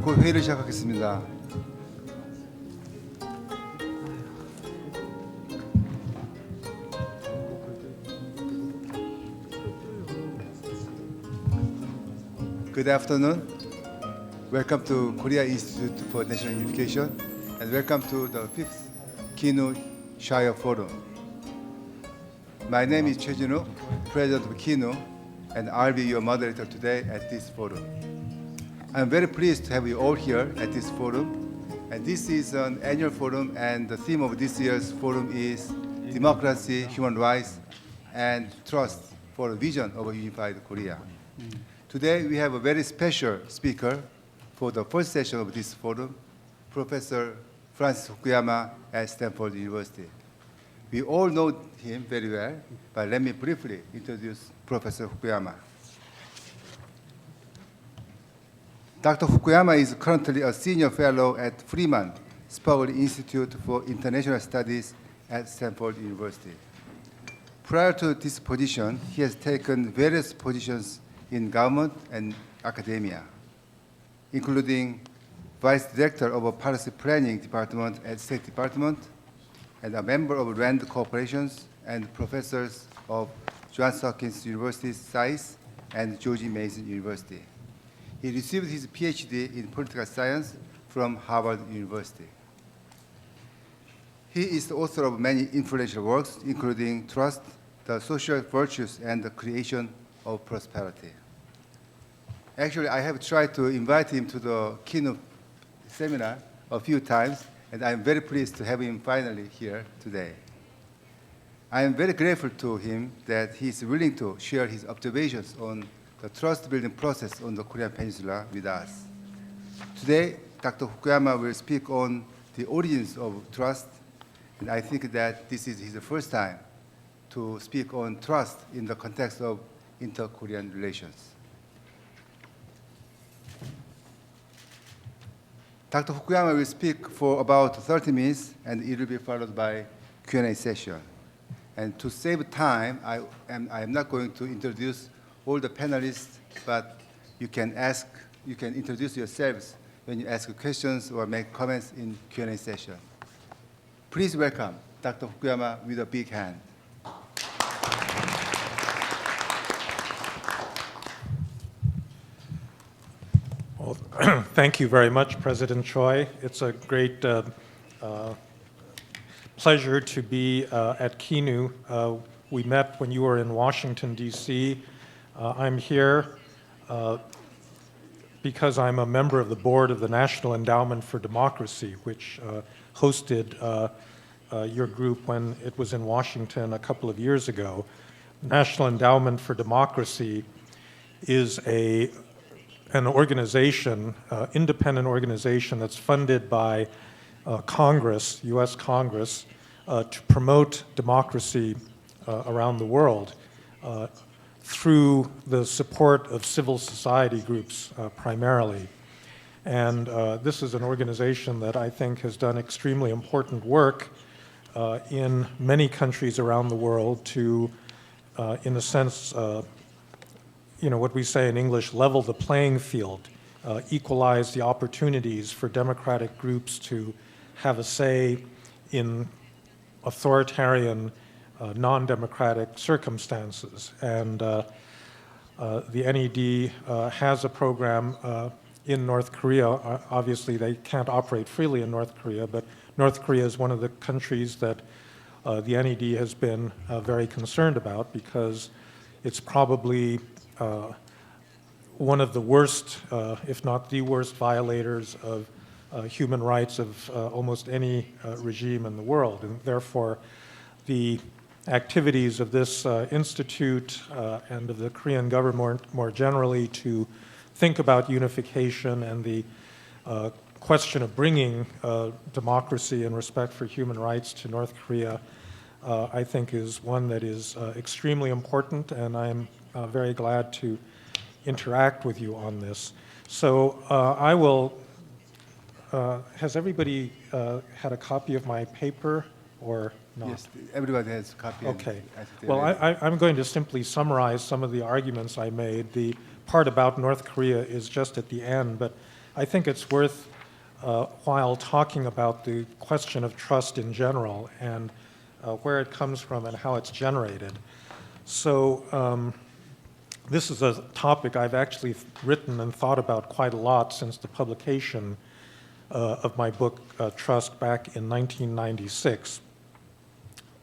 곧 회의를 시작하겠습니다. Good afternoon. Welcome to Korea Institute for National Unification and welcome to the 5th KINU 샤이오포럼. My name is 최진우, President of KINU, and I'll be your moderator today at this forum. I'm very pleased to have you all here at this forum. And this is an annual forum, and the theme of this year's forum is Democracy, Human Rights, and Trust for a Vision of a Unified Korea. Today we have a very special speaker for the first session of this forum, Professor Pränsisz Fukuyama at Stanford University. We all know him very well, but let me briefly introduce Professor Fukuyama. Dr. Fukuyama is currently a senior fellow at Freeman Spogli Institute for International Studies at Stanford University. Prior to this position, he has taken various positions in government and academia, including Vice Director of a Policy Planning Department at State Department, and a member of RAND Corporations and professors of Johns Hopkins University SAIS and George Mason University. He received his PhD in political science from Harvard University. He is the author of many influential works, including Trust, the Social Virtues, and the Creation of Prosperity. Actually, I have tried to invite him to the keynote seminar a few times, and I'm very pleased to have him finally here today. I am very grateful to him that he is willing to share his observations on the trust-building process on the Korean Peninsula with us. Today, Dr. Fukuyama will speak on the origins of trust, and I think that this is his first time to speak on trust in the context of inter-Korean relations. Dr. Fukuyama will speak for about 30 minutes, and it will be followed by Q&A session. And to save time, I am not going to introduce all the panelists, but you can introduce yourselves when you ask questions or make comments in Q&A session. Please welcome Dr. Fukuyama with a big hand. Well, thank you very much, President Choi. It's a great pleasure to be at KINU. We met when you were in Washington, D.C. I'm here because I'm a member of the board of the National Endowment for Democracy, which hosted your group when it was in Washington a couple of years ago. National Endowment for Democracy is an organization, independent organization that's funded by Congress, U.S. Congress, to promote democracy around the world through the support of civil society groups primarily. And this is an organization that I think has done extremely important work in many countries around the world to, in a sense, what we say in English, level the playing field, equalize the opportunities for democratic groups to have a say in authoritarian, non-democratic circumstances. And the NED has a program in North Korea. Obviously, they can't operate freely in North Korea, but North Korea is one of the countries that the NED has been very concerned about because it's probably one of the worst, if not the worst, violators of human rights of almost any regime in the world. And therefore, the activities of this institute and of the Korean government more generally to think about unification and the question of bringing democracy and respect for human rights to North Korea, I think is one that is extremely important, and I'm very glad to interact with you on this. So I will, has everybody had a copy of my paper or not? Yes, everybody has a copy. Okay. Well, I'm going to simply summarize some of the arguments I made. The part about North Korea is just at the end, but I think it's worth while talking about the question of trust in general and where it comes from and how it's generated. So this is a topic I've actually written and thought about quite a lot since the publication of my book, Trust, back in 1996.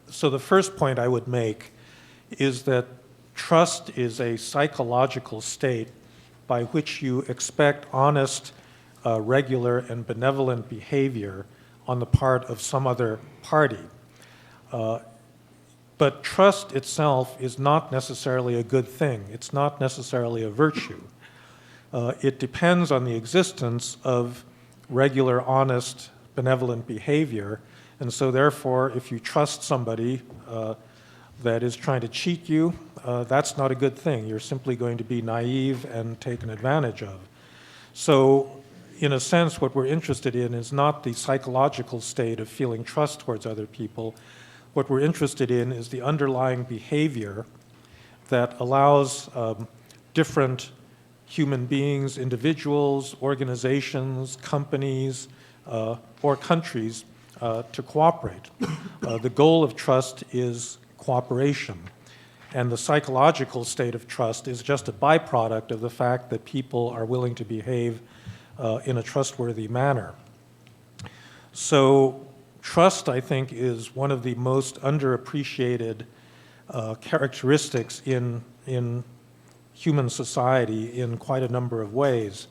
So the first point I would make is that trust is a psychological state by which you expect honest, regular, and benevolent behavior on the part of some other party. But trust itself is not necessarily a good thing. It's not necessarily a virtue. It depends on the existence of regular, honest, benevolent behavior. And so therefore, if you trust somebody that is trying to cheat you, that's not a good thing. You're simply going to be naive and taken advantage of. So in a sense, what we're interested in is not the psychological state of feeling trust towards other people. What we're interested in is the underlying behavior that allows different human beings, individuals, organizations, companies, or countries to cooperate. The goal of trust is cooperation. And the psychological state of trust is just a byproduct of the fact that people are willing to behave in a trustworthy manner. So trust, I think, is one of the most underappreciated characteristics in human society in quite a number of ways.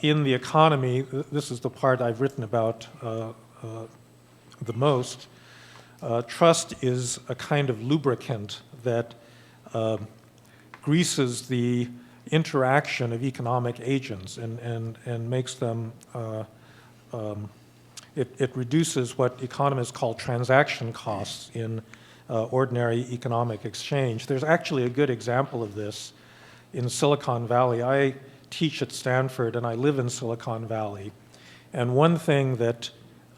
In the economy, this is the part I've written about the most. Trust is a kind of lubricant that greases the interaction of economic agents and makes them, it reduces what economists call transaction costs in ordinary economic exchange. There's actually a good example of this in Silicon Valley. I teach at Stanford and I live in Silicon Valley. And one thing that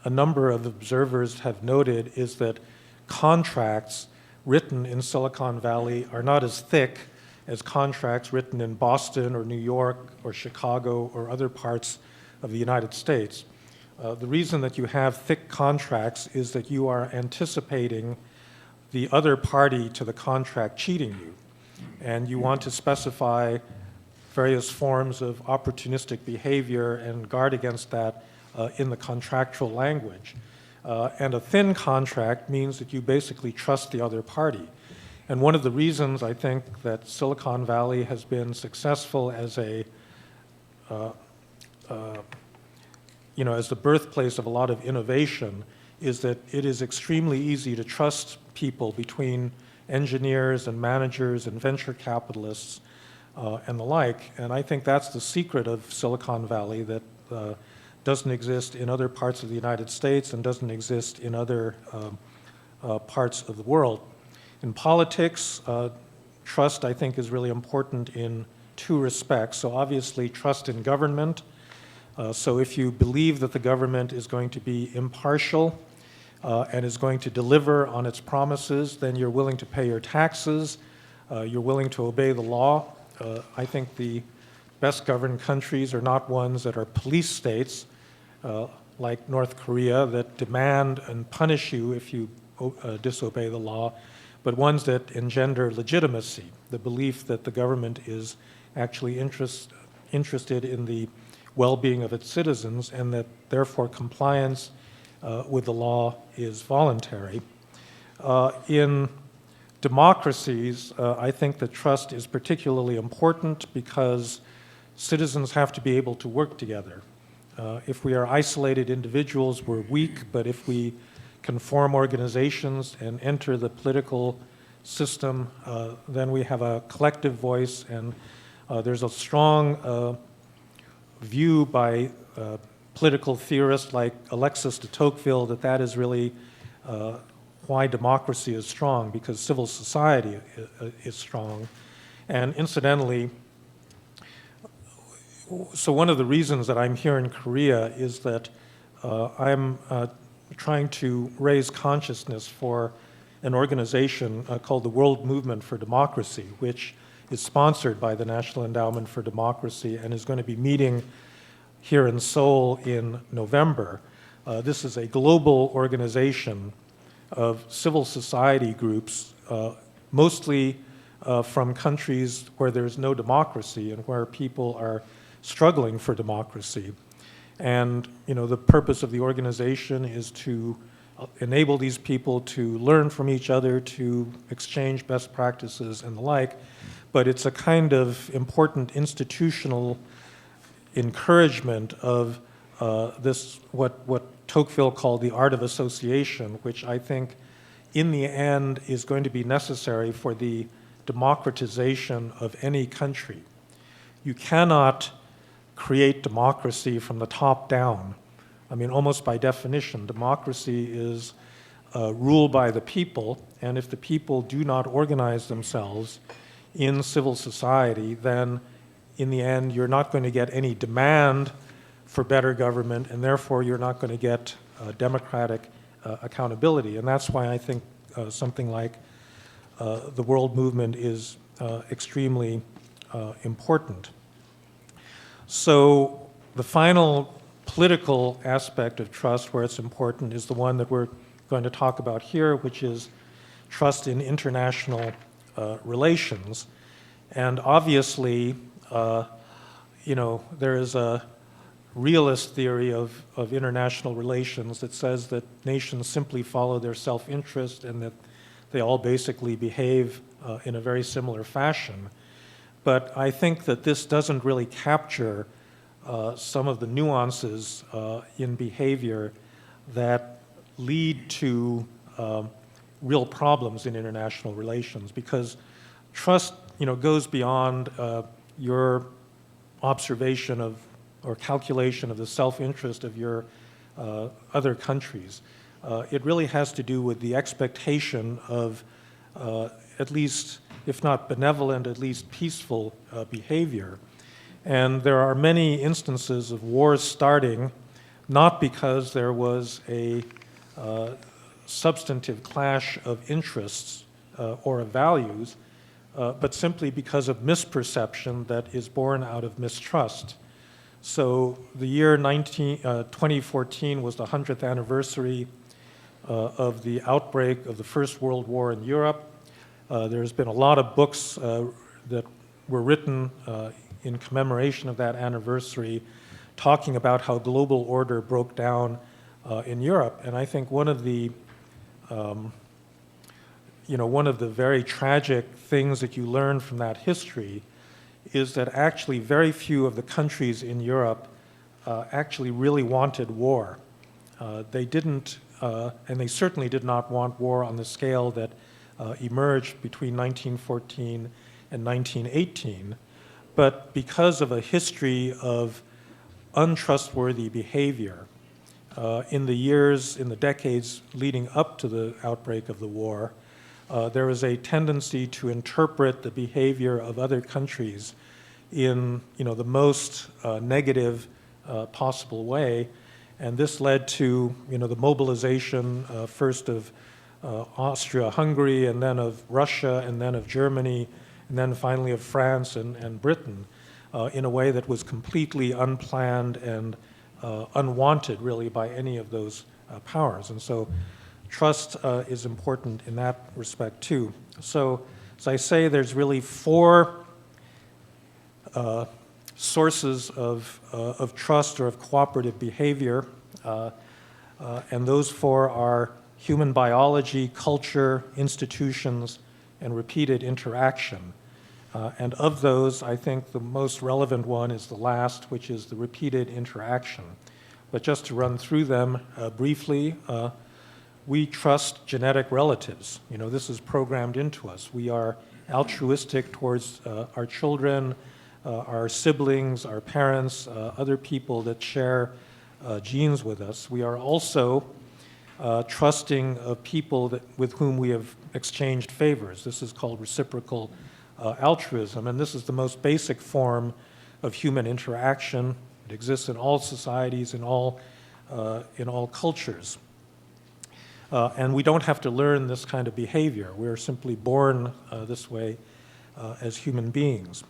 a number of observers have noted is that contracts written in Silicon Valley are not as thick as contracts written in Boston or New York or Chicago or other parts of the United States. The reason that you have thick contracts is that you are anticipating the other party to the contract cheating you. And you want to specify various forms of opportunistic behavior and guard against that in the contractual language. And a thin contract means that you basically trust the other party. And one of the reasons I think that Silicon Valley has been successful as a, as the birthplace of a lot of innovation is that it is extremely easy to trust people between engineers and managers and venture capitalists and the like. And I think that's the secret of Silicon Valley that doesn't exist in other parts of the United States and doesn't exist in other parts of the world. In politics, trust, I think, is really important in two respects. So obviously, trust in government. So if you believe that the government is going to be impartial and is going to deliver on its promises, then you're willing to pay your taxes, you're willing to obey the law. I think the best governed countries are not ones that are police states, like North Korea, that demand and punish you if you disobey the law, but ones that engender legitimacy, the belief that the government is actually interested in the well-being of its citizens and that therefore compliance with the law is voluntary. In democracies, I think that trust is particularly important because citizens have to be able to work together. If we are isolated individuals, we're weak, but if we can form organizations and enter the political system, then we have a collective voice, and there's a strong view by political theorists like Alexis de Tocqueville that is really why democracy is strong, because civil society is strong. And incidentally, so one of the reasons that I'm here in Korea is that I'm trying to raise consciousness for an organization called the World Movement for Democracy, which is sponsored by the National Endowment for Democracy and is going to be meeting here in Seoul in November. This is a global organization of civil society groups, mostly from countries where there's no democracy and where people are struggling for democracy. And the purpose of the organization is to enable these people to learn from each other, to exchange best practices and the like, but it's a kind of important institutional encouragement of this, what Tocqueville called the art of association, which I think in the end is going to be necessary for the democratization of any country. You cannot create democracy from the top down. I mean, almost by definition, democracy is ruled by the people, and if the people do not organize themselves in civil society, then in the end, you're not going to get any demand for better government, and therefore you're not going to get democratic accountability. And that's why I think something like the world movement is extremely important. So the final political aspect of trust where it's important is the one that we're going to talk about here, which is trust in international relations. And obviously, there is a realist theory of international relations that says that nations simply follow their self-interest and that they all basically behave in a very similar fashion. But I think that this doesn't really capture some of the nuances in behavior that lead to real problems in international relations, because trust goes beyond your observation of or calculation of the self-interest of your other countries. It really has to do with the expectation of at least, if not benevolent, at least peaceful behavior. And there are many instances of wars starting not because there was a substantive clash of interests or of values, but simply because of misperception that is born out of mistrust. So the year 2014 was the 100th anniversary of the outbreak of the First World War in Europe. There's been a lot of books that were written in commemoration of that anniversary, talking about how global order broke down in Europe. And I think one of the very tragic things that you learn from that history is that actually very few of the countries in Europe actually really wanted war. They didn't, and they certainly did not want war on the scale that emerged between 1914 and 1918. But because of a history of untrustworthy behavior in the decades leading up to the outbreak of the war, there was a tendency to interpret the behavior of other countries in the most negative possible way, and this led to the mobilization first of Austria-Hungary, and then of Russia, and then of Germany, and then finally of France and Britain, in a way that was completely unplanned and unwanted, really, by any of those powers. And so trust is important in that respect, too. So, as I say, there's really four sources of trust or of cooperative behavior, and those four are human biology, culture, institutions, and repeated interaction. And of those, I think the most relevant one is the last, which is the repeated interaction. But just to run through them briefly, we trust genetic relatives. This is programmed into us. We are altruistic towards our children, our siblings, our parents, other people that share genes with us. We are also trusting of people with whom we have exchanged favors. This is called reciprocal altruism, and this is the most basic form of human interaction. It exists in all societies, in all cultures. And we don't have to learn this kind of behavior. We're simply born this way as human beings.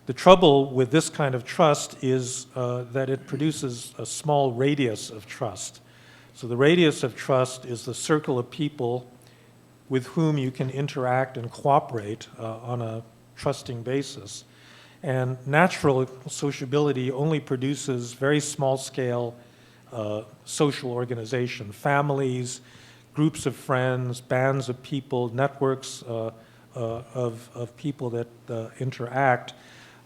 The trouble with this kind of trust is that it produces a small radius of trust. So the radius of trust is the circle of people with whom you can interact and cooperate on a trusting basis. And natural sociability only produces very small-scale social organization, families, groups of friends, bands of people, networks of people that interact.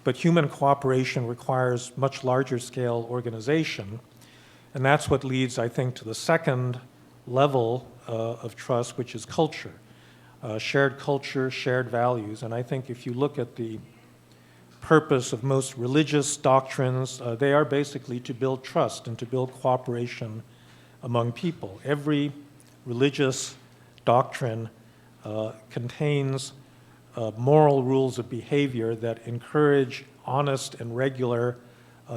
But human cooperation requires much larger scale organization. And that's what leads, I think, to the second level of trust, which is culture. Shared culture, shared values. And I think if you look at the purpose of most religious doctrines, they are basically to build trust and to build cooperation among people. Every religious doctrine contains moral rules of behavior that encourage honest and regular,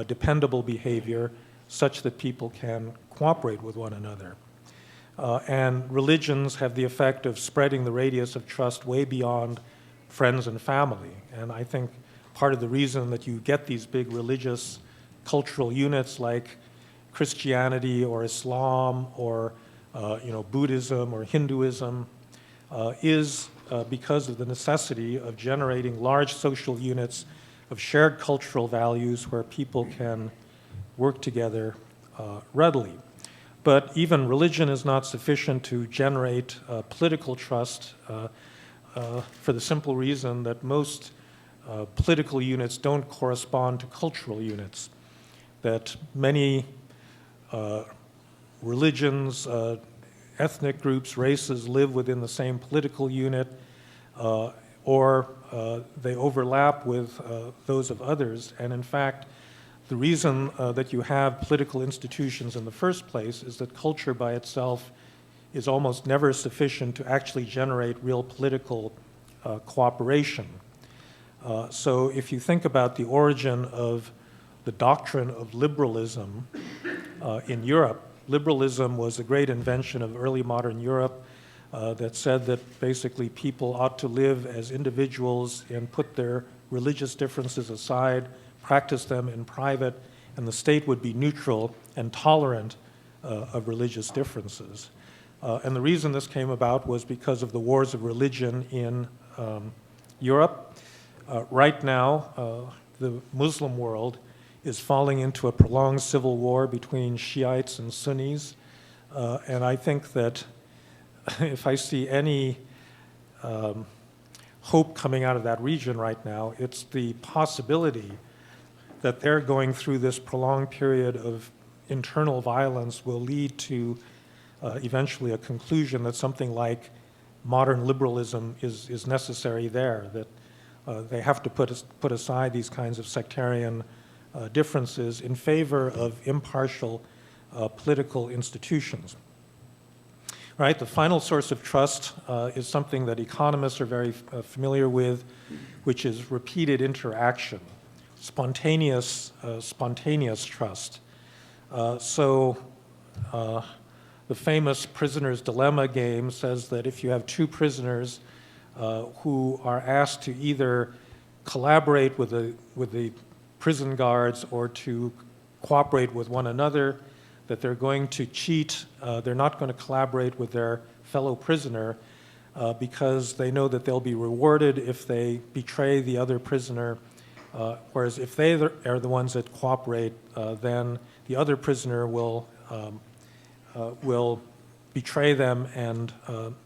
dependable behavior such that people can cooperate with one another. And religions have the effect of spreading the radius of trust way beyond friends and family. And I think part of the reason that you get these big religious cultural units like Christianity or Islam or Buddhism or Hinduism is because of the necessity of generating large social units of shared cultural values where people can work together readily. But even religion is not sufficient to generate political trust for the simple reason that most political units don't correspond to cultural units, that many religions, ethnic groups, races live within the same political unit, or they overlap with those of others. And in fact, the reason that you have political institutions in the first place is that culture by itself is almost never sufficient to actually generate real political cooperation. So if you think about the origin of the doctrine of liberalism in Europe, liberalism was a great invention of early modern Europe that said that basically people ought to live as individuals and put their religious differences aside, practice them in private, and the state would be neutral and tolerant of religious differences. And the reason this came about was because of the wars of religion in Europe. Right now, the Muslim world is falling into a prolonged civil war between Shiites and Sunnis. And I think that if I see any hope coming out of that region right now, it's the possibility that they're going through this prolonged period of internal violence will lead to eventually a conclusion that something like modern liberalism is necessary there, that they have to put aside these kinds of sectarian differences in favor of impartial political institutions. Right, the final source of trust is something that economists are very familiar with, which is repeated interaction, spontaneous trust. So the famous prisoner's dilemma game says that if you have two prisoners who are asked to either collaborate with the prison guards or to cooperate with one another, that they're going to cheat, they're not going to collaborate with their fellow prisoner because they know that they'll be rewarded if they betray the other prisoner, whereas if they are the ones that cooperate, then the other prisoner will betray them and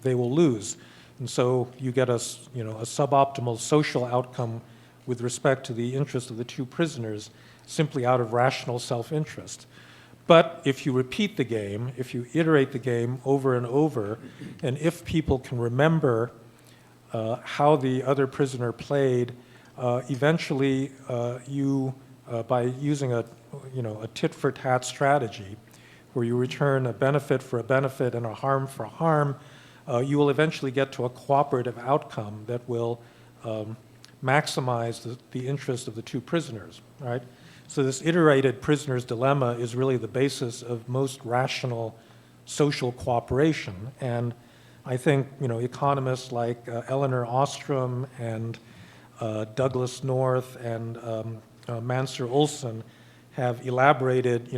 they will lose. And so you get a suboptimal social outcome with respect to the interest of the two prisoners simply out of rational self-interest. But if you repeat the game, if you iterate the game over and over, and if people can remember how the other prisoner played, eventually you, by using a tit-for-tat strategy, where you return a benefit for a benefit and a harm for harm, you will eventually get to a cooperative outcome that will maximize the interest of the two prisoners, right? So this iterated prisoner's dilemma is really the basis of most rational social cooperation. And I think economists like Elinor Ostrom and Douglas North and Mansur Olson have elaborated,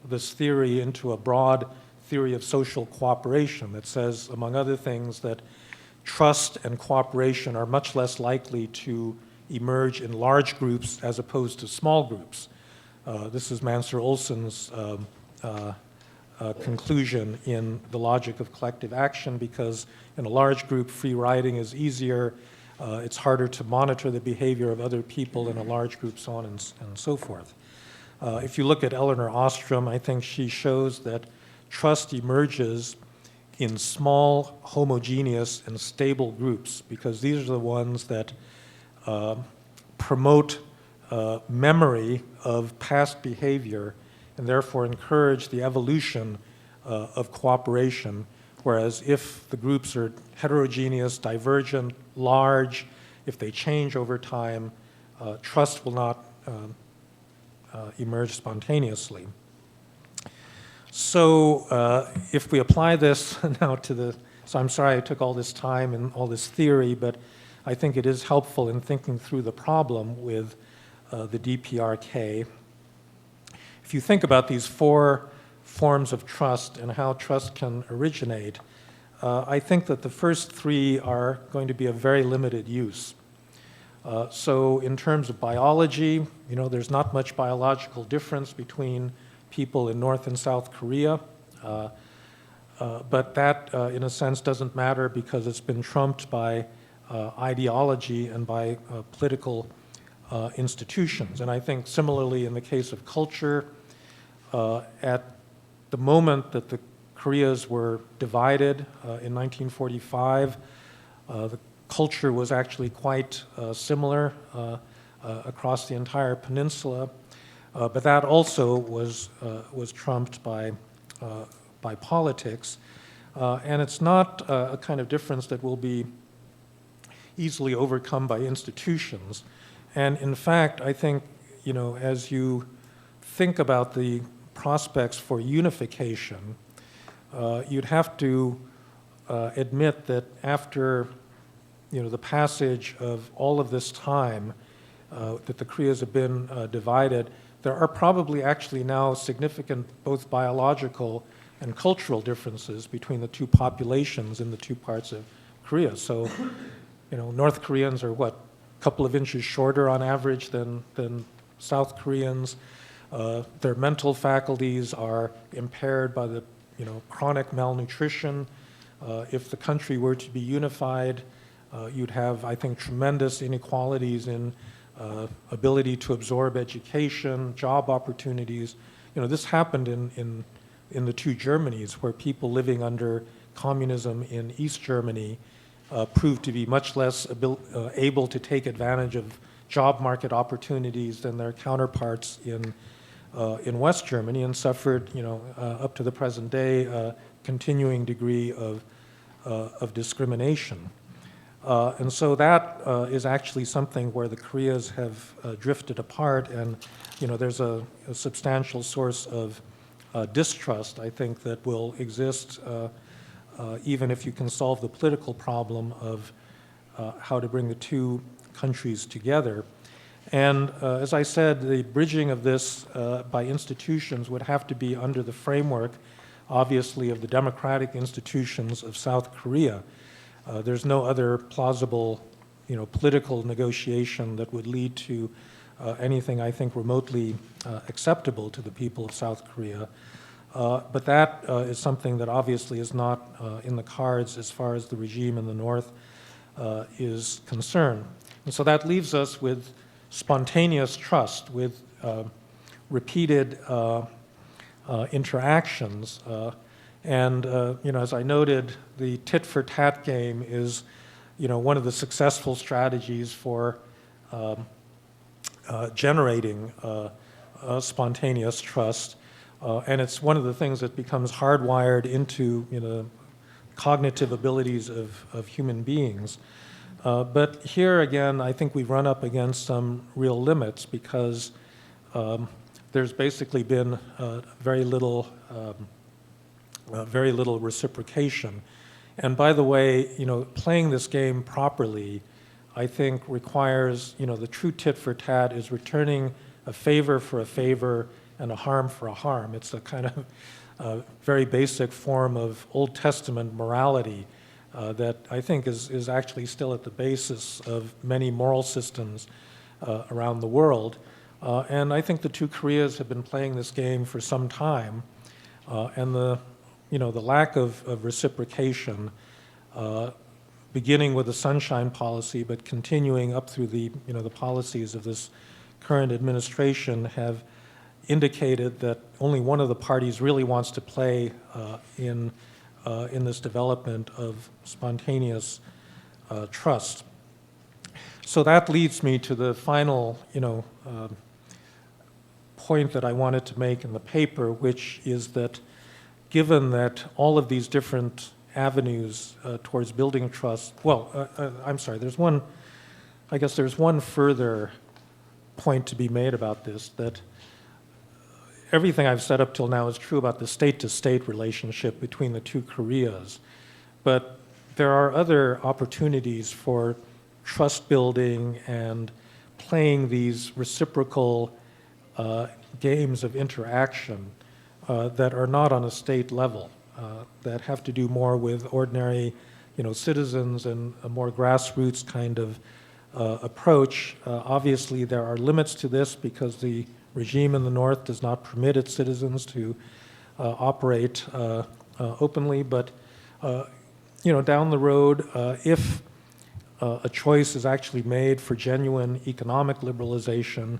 this theory into a broad theory of social cooperation that says, among other things, that trust and cooperation are much less likely to emerge in large groups as opposed to small groups. This is Mansur Olson's conclusion in The Logic of Collective Action, because in a large group, free riding is easier. It's harder to monitor the behavior of other people in a large group, so on and so forth. If you look at Elinor Ostrom, I think she shows that trust emerges in small, homogeneous, and stable groups, because these are the ones that promote memory of past behavior and therefore encourage the evolution of cooperation, whereas if the groups are heterogeneous, divergent, large, if they change over time, trust will not emerge spontaneously. So if we apply this now so I'm sorry I took all this time and all this theory, but I think it is helpful in thinking through the problem with the DPRK. If you think about these four forms of trust and how trust can originate, I think that the first three are going to be of very limited use. So in terms of biology, there's not much biological difference between people in North and South Korea, but that, in a sense, doesn't matter because it's been trumped by ideology and by political institutions. And I think similarly in the case of culture, at the moment that the Koreas were divided in 1945, the culture was actually quite similar across the entire peninsula, but that also was trumped by politics, and it's not a kind of difference that will be easily overcome by institutions. And in fact, I think, as you think about the prospects for unification, you'd have to admit that after the passage of all of this time that the Koreas have been divided, there are probably actually now significant both biological and cultural differences between the two populations in the two parts of Korea. So, North Koreans are a couple of inches shorter on average than South Koreans. Their mental faculties are impaired by the chronic malnutrition. If the country were to be unified, you'd have, I think, tremendous inequalities in ability to absorb education, job opportunities. This happened in the two Germanys, where people living under communism in East Germany proved to be much less able to take advantage of job market opportunities than their counterparts in West Germany, and suffered, up to the present day, a continuing degree of discrimination. And so that is actually something where the Koreas have drifted apart, and there's a substantial source of distrust, I think, that will exist even if you can solve the political problem of how to bring the two countries together. And as I said, the bridging of this by institutions would have to be under the framework, obviously, of the democratic institutions of South Korea. There's no other plausible, political negotiation that would lead to anything, I think, remotely acceptable to the people of South Korea. But that is something that obviously is not in the cards as far as the regime in the North is concerned. And so that leaves us with spontaneous trust, with repeated interactions. And as I noted, the tit-for-tat game is, one of the successful strategies for generating spontaneous trust. And it's one of the things that becomes hardwired into, cognitive abilities of human beings. But here again, I think we've run up against some real limits, because there's basically been very little reciprocation. And by the way, playing this game properly I think requires, the true tit for tat is returning a favor for a favor and a harm for a harm. It's a kind of very basic form of Old Testament morality that I think is actually still at the basis of many moral systems around the world. And I think the two Koreas have been playing this game for some time. And the lack of reciprocation, beginning with the Sunshine Policy, but continuing up through the policies of this current administration, have indicated that only one of the parties really wants to play in this development of spontaneous trust. So that leads me to the final, point that I wanted to make in the paper, which is that given that all of these different avenues towards building trust, I'm sorry, there's one further point to be made about this, that everything I've said up till now is true about the state-to-state relationship between the two Koreas, but there are other opportunities for trust building and playing these reciprocal games of interaction that are not on a state level, that have to do more with ordinary, citizens and a more grassroots kind of approach. Obviously, there are limits to this because the regime in the north does not permit its citizens to operate openly. But down the road, if a choice is actually made for genuine economic liberalization,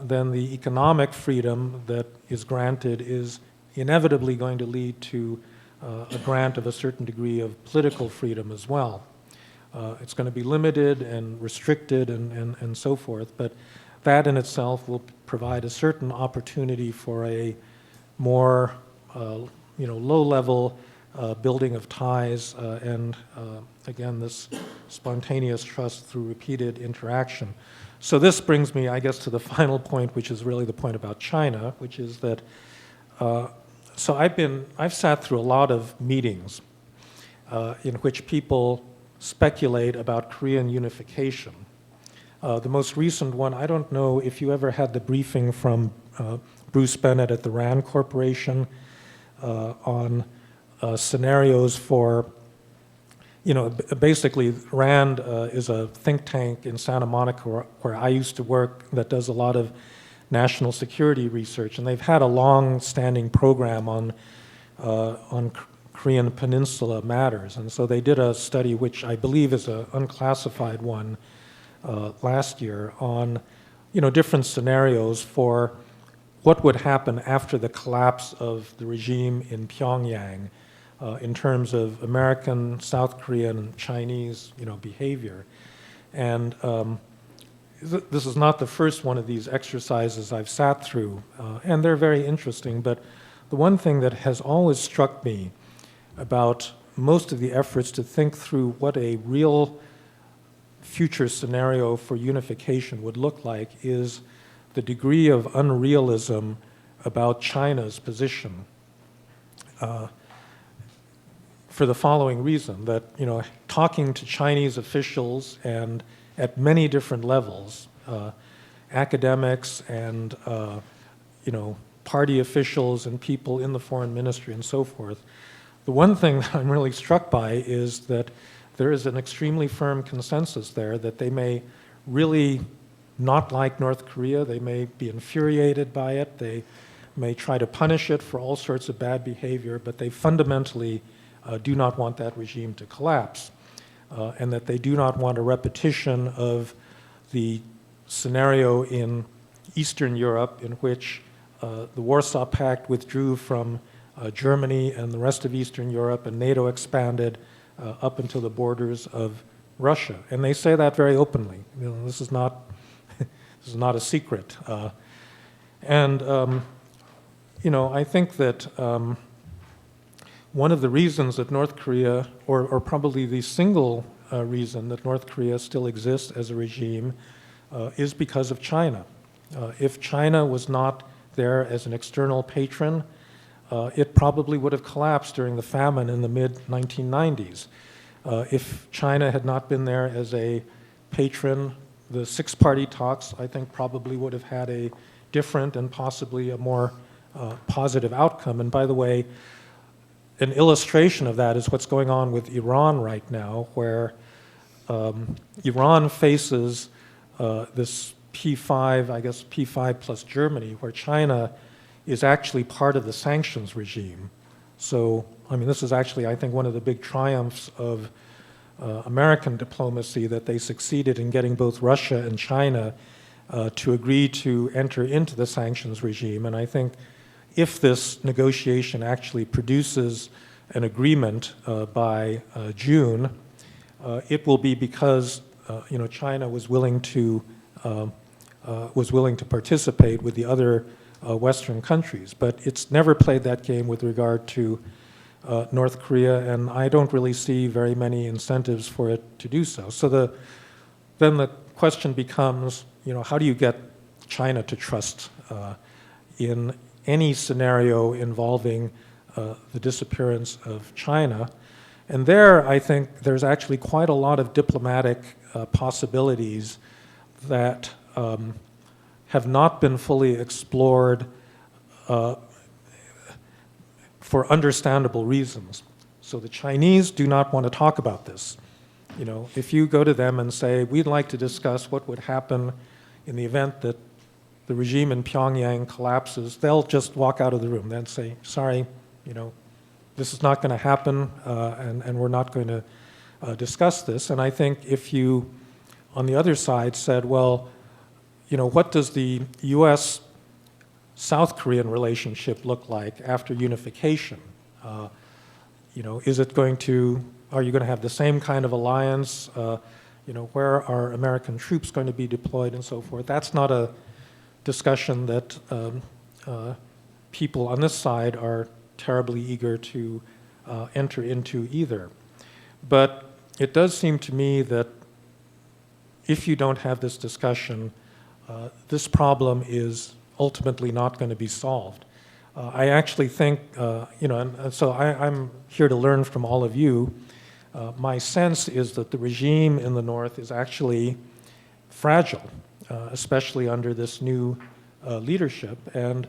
then the economic freedom that is granted is inevitably going to lead to a grant of a certain degree of political freedom as well. It's going to be limited and restricted and so forth, but that in itself will provide a certain opportunity for a more low-level building of ties and again, this spontaneous trust through repeated interaction. So this brings me, I guess, to the final point, which is really the point about China, which is that, so I've sat through a lot of meetings in which people speculate about Korean unification. The most recent one, I don't know if you ever had the briefing from Bruce Bennett at the RAND Corporation on scenarios for, basically RAND is a think tank in Santa Monica where I used to work that does a lot of national security research, and they've had a long-standing program on Korean Peninsula matters. And so they did a study, which I believe is an unclassified one, last year on, different scenarios for what would happen after the collapse of the regime in Pyongyang in terms of American, South Korean, and Chinese, behavior. And this is not the first one of these exercises I've sat through, and they're very interesting. But the one thing that has always struck me about most of the efforts to think through what a real future scenario for unification would look like is the degree of unrealism about China's position. For the following reason, that talking to Chinese officials and at many different levels, academics and party officials and people in the foreign ministry and so forth, the one thing that I'm really struck by is that there is an extremely firm consensus there that they may really not like North Korea, they may be infuriated by it, they may try to punish it for all sorts of bad behavior, but they fundamentally do not want that regime to collapse, and that they do not want a repetition of the scenario in Eastern Europe in which the Warsaw Pact withdrew from Germany and the rest of Eastern Europe, and NATO expanded up until the borders of Russia. And they say that very openly. This is not a secret. I think that one of the reasons that North Korea, or probably the single reason that North Korea still exists as a regime, is because of China. If China was not there as an external patron, it probably would have collapsed during the famine in the mid-1990s. If China had not been there as a patron, the six-party talks, I think, probably would have had a different and possibly a more positive outcome. And by the way, an illustration of that is what's going on with Iran right now, where Iran faces this P5, I guess P5 plus Germany, where China is actually part of the sanctions regime. So, I mean, this is actually, I think, one of the big triumphs of American diplomacy, that they succeeded in getting both Russia and China to agree to enter into the sanctions regime. And I think if this negotiation actually produces an agreement by June, it will be because China was willing to participate with the other Western countries. But it's never played that game with regard to North Korea, and I don't really see very many incentives for it to do so. So then the question becomes, how do you get China to trust in any scenario involving the disappearance of China? And there, I think there's actually quite a lot of diplomatic possibilities that have not been fully explored for understandable reasons. So the Chinese do not want to talk about this. If you go to them and say, we'd like to discuss what would happen in the event that the regime in Pyongyang collapses, they'll just walk out of the room. They'll say, sorry, this is not going to happen, and we're not going to discuss this. And I think if you, on the other side, said, well, what does the U.S.-South Korean relationship look like after unification? Is it going to, are you going to have the same kind of alliance? Where are American troops going to be deployed and so forth? That's not a discussion that people on this side are terribly eager to enter into either. But it does seem to me that if you don't have this discussion, this problem is ultimately not going to be solved. I actually think, and so I'm here to learn from all of you. My sense is that the regime in the North is actually fragile, especially under this new leadership. And,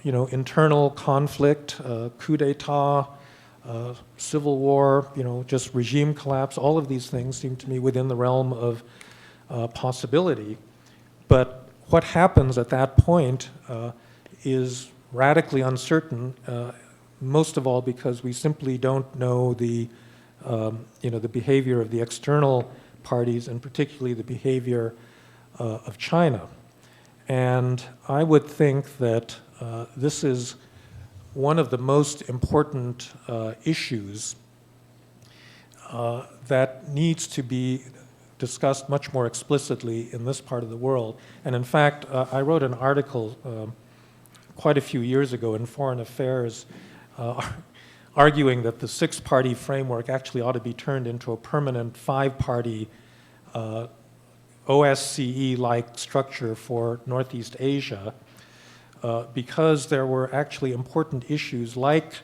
internal conflict, coup d'etat, civil war, just regime collapse, all of these things seem to me within the realm of possibility. But what happens at that point is radically uncertain, most of all because we simply don't know the behavior of the external parties, and particularly the behavior of China. And I would think that this is one of the most important issues that needs to be discussed much more explicitly in this part of the world. And in fact, I wrote an article quite a few years ago in Foreign Affairs arguing that the six-party framework actually ought to be turned into a permanent five-party OSCE-like structure for Northeast Asia, because there were actually important issues like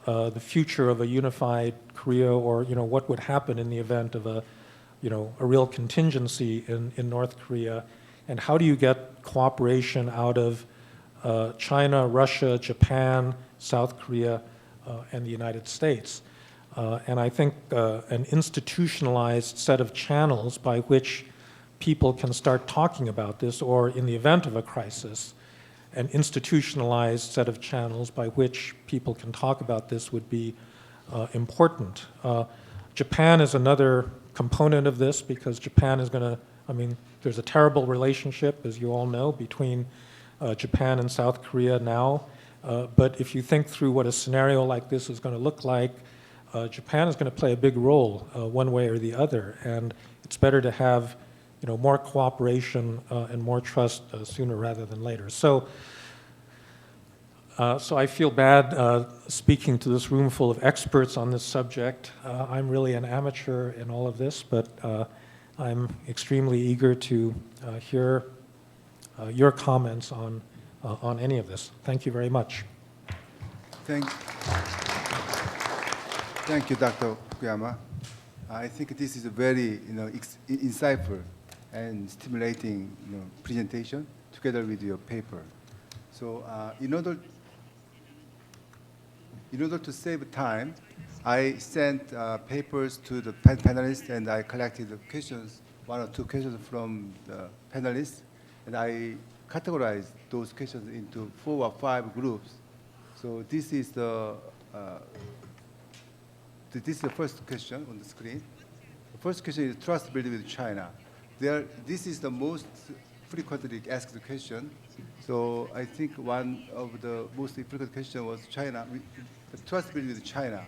the future of a unified Korea, or what would happen in the event of a real contingency in North Korea, and how do you get cooperation out of China, Russia, Japan, South Korea, and the United States. And I think an institutionalized set of channels by which people can start talking about this, or in the event of a crisis, an institutionalized set of channels by which people can talk about this would be important. Japan is another component of this, because Japan is going to, there's a terrible relationship, as you all know, between Japan and South Korea now. But if you think through what a scenario like this is going to look like, Japan is going to play a big role one way or the other. And it's better to have more cooperation and more trust sooner rather than later. So I feel bad speaking to this room full of experts on this subject. I'm really an amateur in all of this, but I'm extremely eager to hear your comments on any of this. Thank you very much. Thank you, Dr. Fukuyama. I think this is a very insightful and stimulating presentation together with your paper. So in order to save time, I sent papers to the panelists, and I collected the questions, 1 or 2 questions from the panelists, and I categorized those questions into 4 or 5 groups. So this is the first question on the screen. The first question is trust building with China. This is the most frequently asked question. So I think one of the most frequent questions was China, the trust building with China.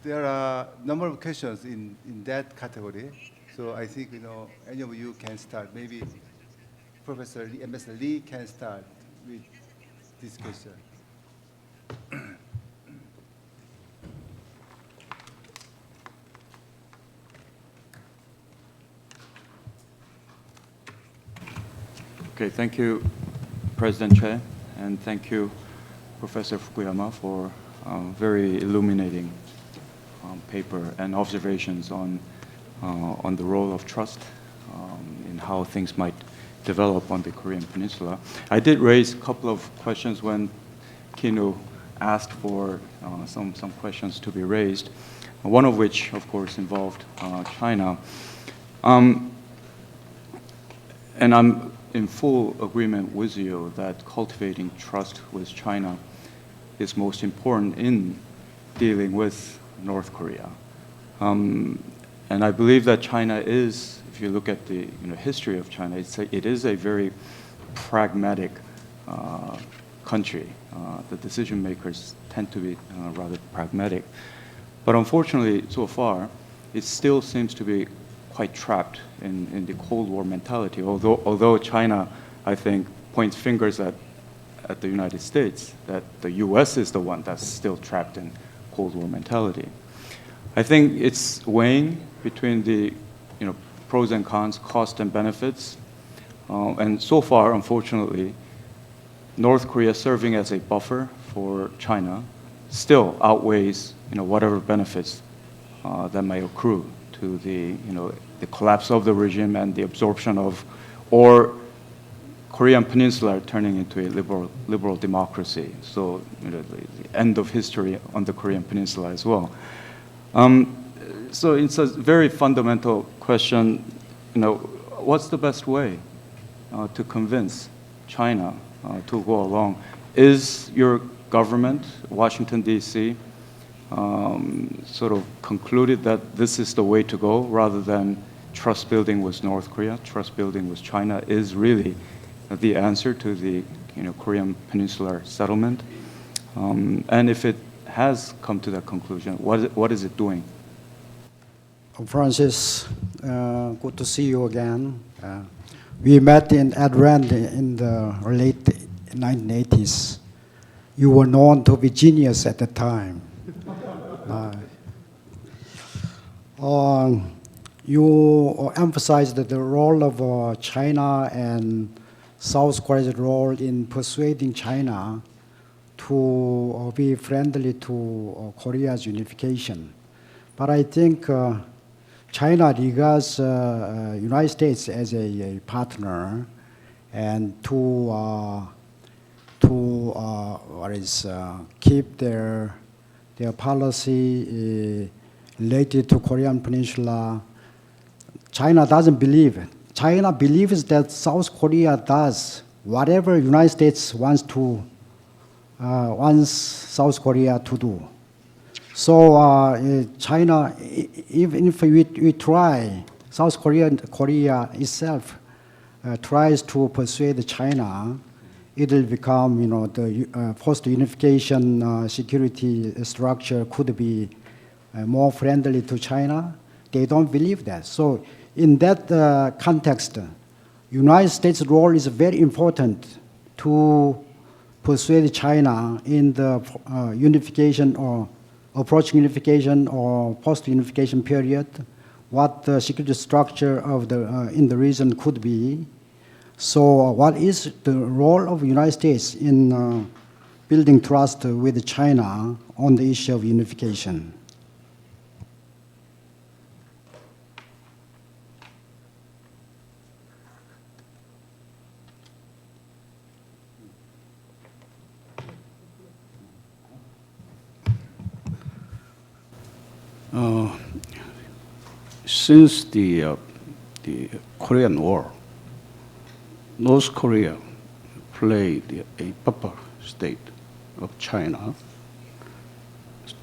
There are a number of questions in that category. So I think any of you can start. Maybe Professor Lee, Ambassador Lee can start with this question. Okay, thank you, President Che, and thank you, Professor Fukuyama, for very illuminating paper and observations on the role of trust in how things might develop on the Korean Peninsula. I did raise a couple of questions when Kinu asked for some questions to be raised, one of which, of course, involved China. And I'm in full agreement with you that cultivating trust with China is most important in dealing with North Korea. And I believe that China is, if you look at the history of China, it is a very pragmatic country. The decision makers tend to be rather pragmatic. But unfortunately, so far, it still seems to be quite trapped in the Cold War mentality. Although China, I think, points fingers at the United States, that the U.S. is the one that's still trapped in Cold War mentality. I think it's weighing between the pros and cons, cost and benefits. And so far, unfortunately, North Korea serving as a buffer for China still outweighs whatever benefits that may accrue to the collapse of the regime and the absorption of, or Korean Peninsula turning into a liberal democracy. So the end of history on the Korean Peninsula as well. So it's a very fundamental question. What's the best way to convince China to go along? Is your government, Washington, D.C., sort of concluded that this is the way to go rather than trust building with North Korea? Trust building with China is really the answer to the Korean Peninsular settlement. And if it has come to that conclusion, what is it doing? Francis, good to see you again. We met in Atlanta in the late 1980s. You were known to be genius at the time. You emphasized the role of China and South Korea's role in persuading China to be friendly to Korea's unification. But I think China regards United States as a partner, and to keep their policy related to Korean Peninsula. China doesn't believe it. China believes that South Korea does whatever United States wants South Korea to do. So China, even if we try, South Korea itself tries to persuade China, it will become, the post-unification security structure could be more friendly to China. They don't believe that. So in that context, United States' role is very important to persuade China in the unification or approaching unification or post-unification period, what the security structure of in the region could be. So what is the role of the United States in building trust with China on the issue of unification? Since the Korean War, North Korea played a buffer state of China.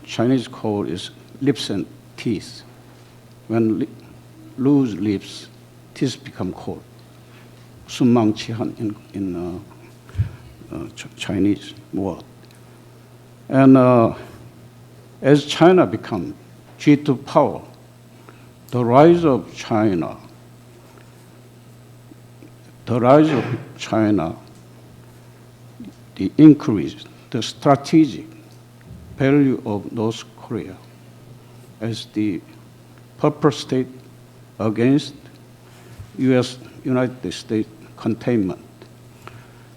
Chinese call is lips and teeth. When loose lips, teeth become cold. 순망치한 in Chinese word. And as China become G2 power, the rise of China, the increase, the strategic value of North Korea as the purple state against United States containment.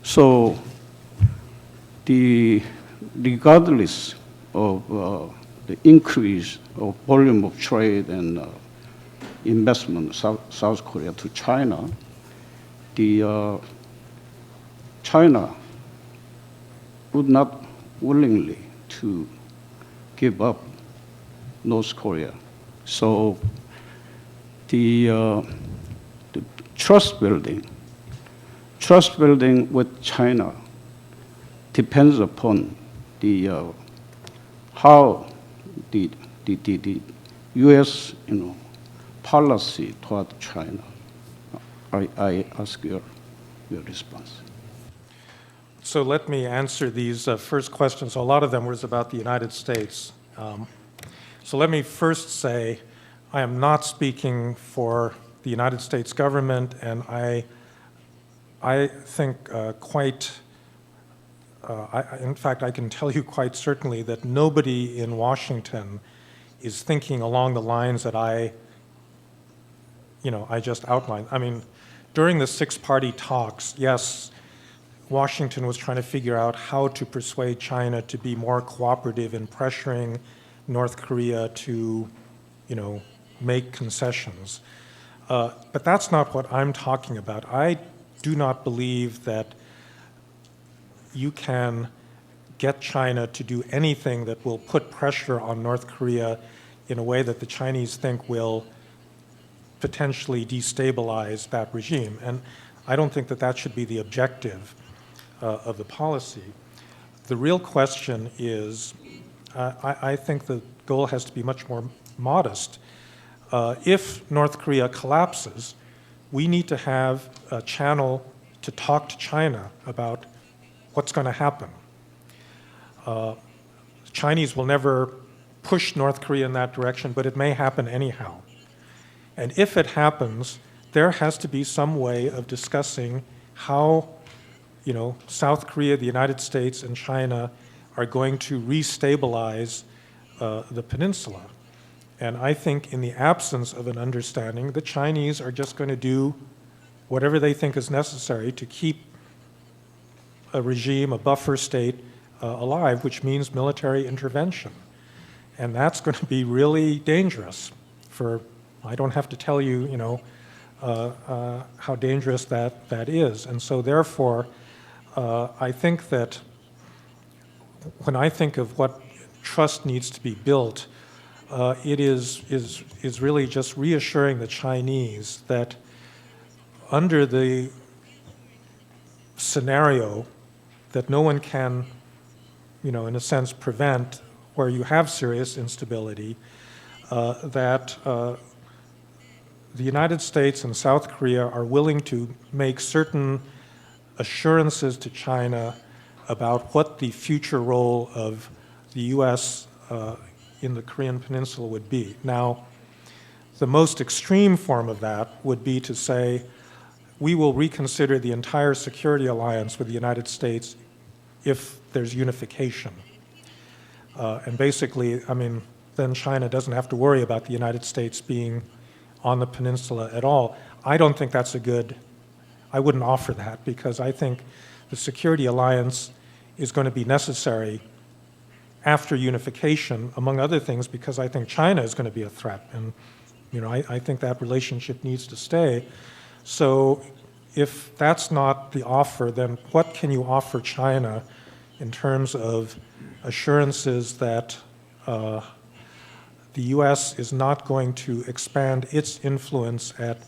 So regardless of the increase of volume of trade and investment South Korea to China, China would not willingly to give up North Korea. So the trust building with China depends upon how the U.S. policy toward China. I ask your response. So let me answer these first questions. A lot of them was about the United States. So let me first say I am not speaking for the United States government, and I think in fact, I can tell you quite certainly that nobody in Washington is thinking along the lines that I just outlined. I mean, during the six-party talks, yes, Washington was trying to figure out how to persuade China to be more cooperative in pressuring North Korea to, make concessions. But that's not what I'm talking about. I do not believe that you can get China to do anything that will put pressure on North Korea in a way that the Chinese think will potentially destabilize that regime. And I don't think that that should be the objective of the policy. The real question is, I think the goal has to be much more modest. If North Korea collapses, we need to have a channel to talk to China about what's going to happen. Chinese will never push North Korea in that direction, but it may happen anyhow. And if it happens, there has to be some way of discussing how, South Korea, the United States, and China are going to restabilize the peninsula. And I think in the absence of an understanding, the Chinese are just going to do whatever they think is necessary to keep a regime, a buffer state, alive, which means military intervention. And that's going to be really dangerous I don't have to tell you, how dangerous that is. And so therefore, I think that when I think of what trust needs to be built, it is really just reassuring the Chinese that under the scenario that no one can, in a sense, prevent, where you have serious instability, that the United States and South Korea are willing to make certain assurances to China about what the future role of the U.S. In the Korean Peninsula would be. Now, the most extreme form of that would be to say, we will reconsider the entire security alliance with the United States if there's unification. And basically, then China doesn't have to worry about the United States being on the peninsula at all. I don't think that's I wouldn't offer that, because I think the security alliance is going to be necessary after unification, among other things, because I think China is going to be a threat. And I think that relationship needs to stay. So if that's not the offer, then what can you offer China in terms of assurances that the U.S. is not going to expand its influence at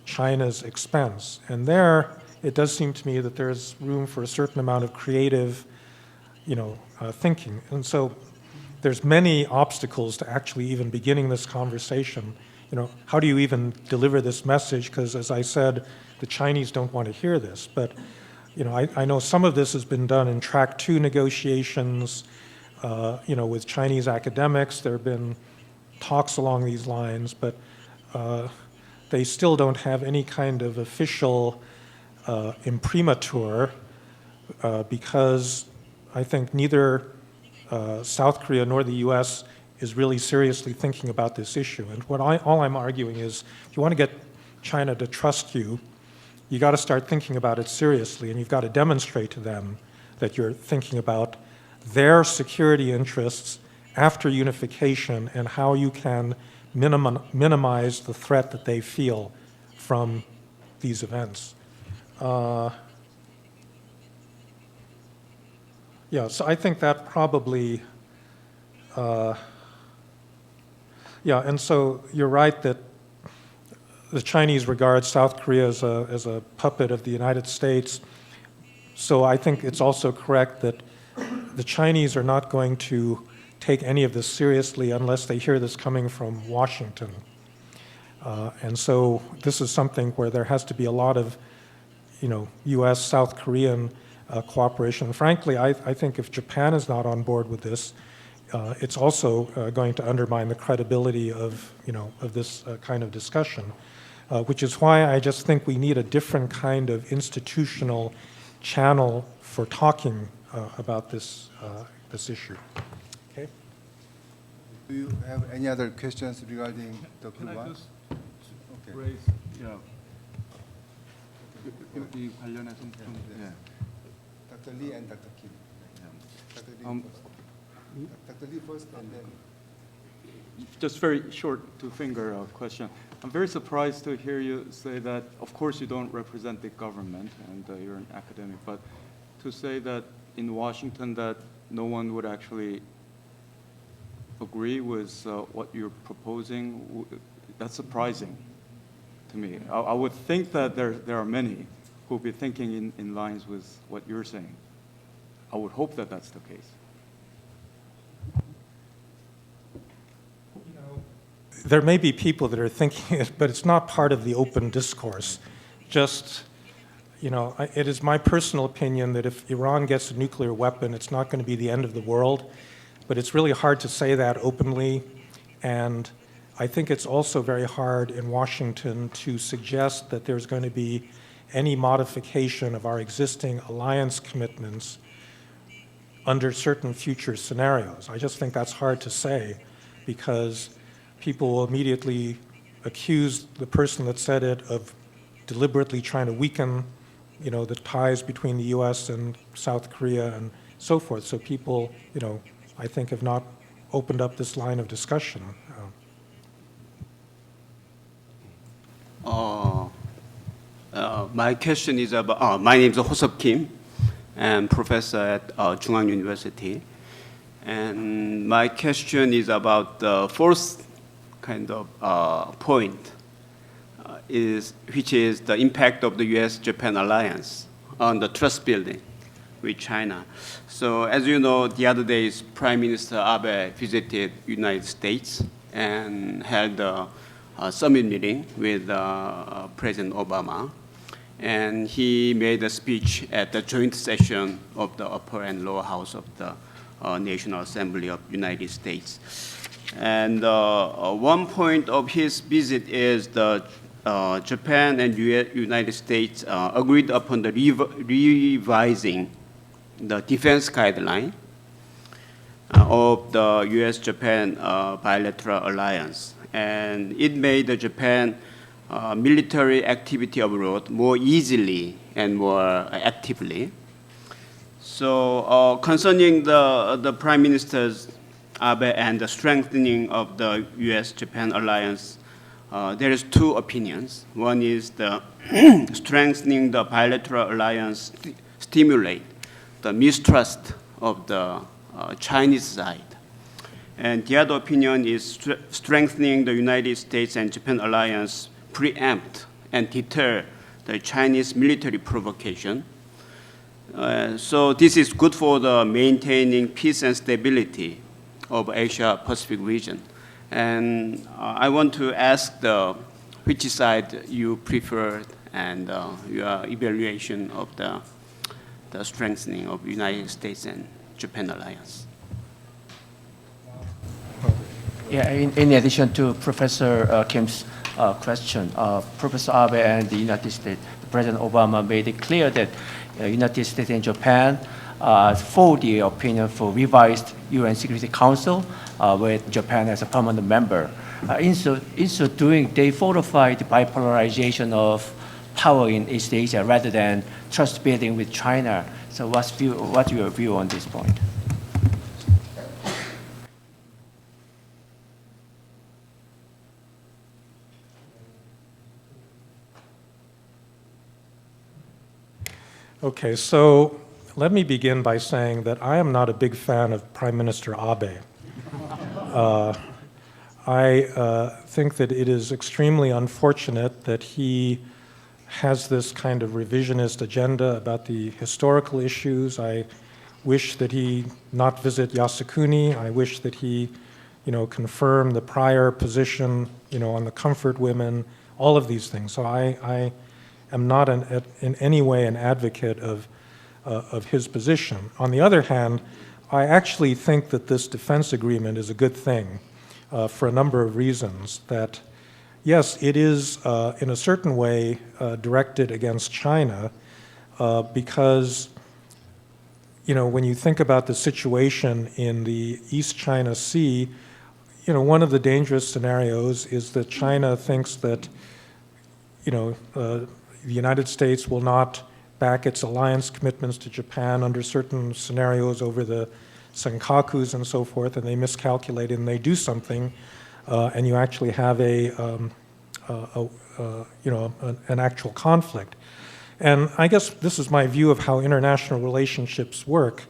China's expense. And there, it does seem to me that there's room for a certain amount of creative, thinking. And so there's many obstacles to actually even beginning this conversation. How do you even deliver this message? Because as I said, the Chinese don't want to hear this. But, I know some of this has been done in Track 2 negotiations, with Chinese academics. There have been talks along these lines, but they still don't have any kind of official imprimatur because I think neither South Korea nor the U.S. is really seriously thinking about this issue. And all I'm arguing is, if you want to get China to trust you, you got to start thinking about it seriously, and you've got to demonstrate to them that you're thinking about their security interests after unification and how you can minimize the threat that they feel from these events. So I think that probably, and so you're right that the Chinese regard South Korea as a puppet of the United States. So I think it's also correct that the Chinese are not going to take any of this seriously unless they hear this coming from Washington. And so this is something where there has to be a lot of, U.S., South Korean cooperation. Frankly, I think if Japan is not on board with this, it's also going to undermine the credibility of this kind of discussion, which is why I just think we need a different kind of institutional channel for talking about this issue. Okay. Do you have any other questions regarding the Can I Q1? just Okay. raise, 이 관련해서 좀, Dr. Lee and Dr. Kim. Dr. Lee Um, first. Dr. Lee first, and then. Just very short two-finger question. I'm very surprised to hear you say that, of course, you don't represent the government and you're an academic, but to say that in Washington that no one would actually agree with what you're proposing, that's surprising to me. I would think that there are many who will be thinking in lines with what you're saying. I would hope that that's the case. There may be people that are thinking it, but it's not part of the open discourse. Just, it is my personal opinion that if Iran gets a nuclear weapon, it's not going to be the end of the world. But it's really hard to say that openly. And I think it's also very hard in Washington to suggest that there's going to be any modification of our existing alliance commitments under certain future scenarios. I just think that's hard to say because people will immediately accuse the person that said it of deliberately trying to weaken, the ties between the U.S. and South Korea and so forth. So people, I think have not opened up this line of discussion. My question is about, my name is Ho-Seop Kim. I'm professor at Jungwang University. And my question is about the fourth kind of point, which is the impact of the U.S.-Japan alliance on the trust building with China. So as you know, the other day, Prime Minister Abe visited United States and held a summit meeting with President Obama. And he made a speech at the joint session of the upper and lower house of the National Assembly of United States. And one point of his visit is the Japan and United States agreed upon the revising the defense guideline of the U.S.-Japan bilateral alliance. And it made the Japan military activity abroad more easily and more actively. So concerning the Prime Minister's Abe and the strengthening of the U.S.-Japan alliance, there is two opinions. One is the strengthening the bilateral alliance stimulate the mistrust of the Chinese side. And the other opinion is strengthening the United States and Japan alliance preempt and deter the Chinese military provocation. So this is good for the maintaining peace and stability of Asia-Pacific region. And I want to ask which side you prefer and your evaluation of the strengthening of United States and Japan alliance. Yeah, in addition to Professor Kim's question, Professor Abe and the United States, President Obama made it clear that United States and Japan for the opinion for revised UN Security Council with Japan as a permanent member. In so doing, they fortified the bipolarization of power in East Asia rather than trust building with China. So what's your view on this point? Okay, so let me begin by saying that I am not a big fan of Prime Minister Abe. I think that it is extremely unfortunate that he has this kind of revisionist agenda about the historical issues. I wish that he not visit Yasukuni. I wish that he, confirm the prior position, on the comfort women, all of these things. So I am not in any way an advocate of his position. On the other hand, I actually think that this defense agreement is a good thing for a number of reasons. That, yes, it is in a certain way directed against China because, when you think about the situation in the East China Sea, one of the dangerous scenarios is that China thinks that, the United States will not back its alliance commitments to Japan under certain scenarios over the Senkakus and so forth, and they miscalculate and they do something, and you actually have an actual conflict. And I guess this is my view of how international relationships work,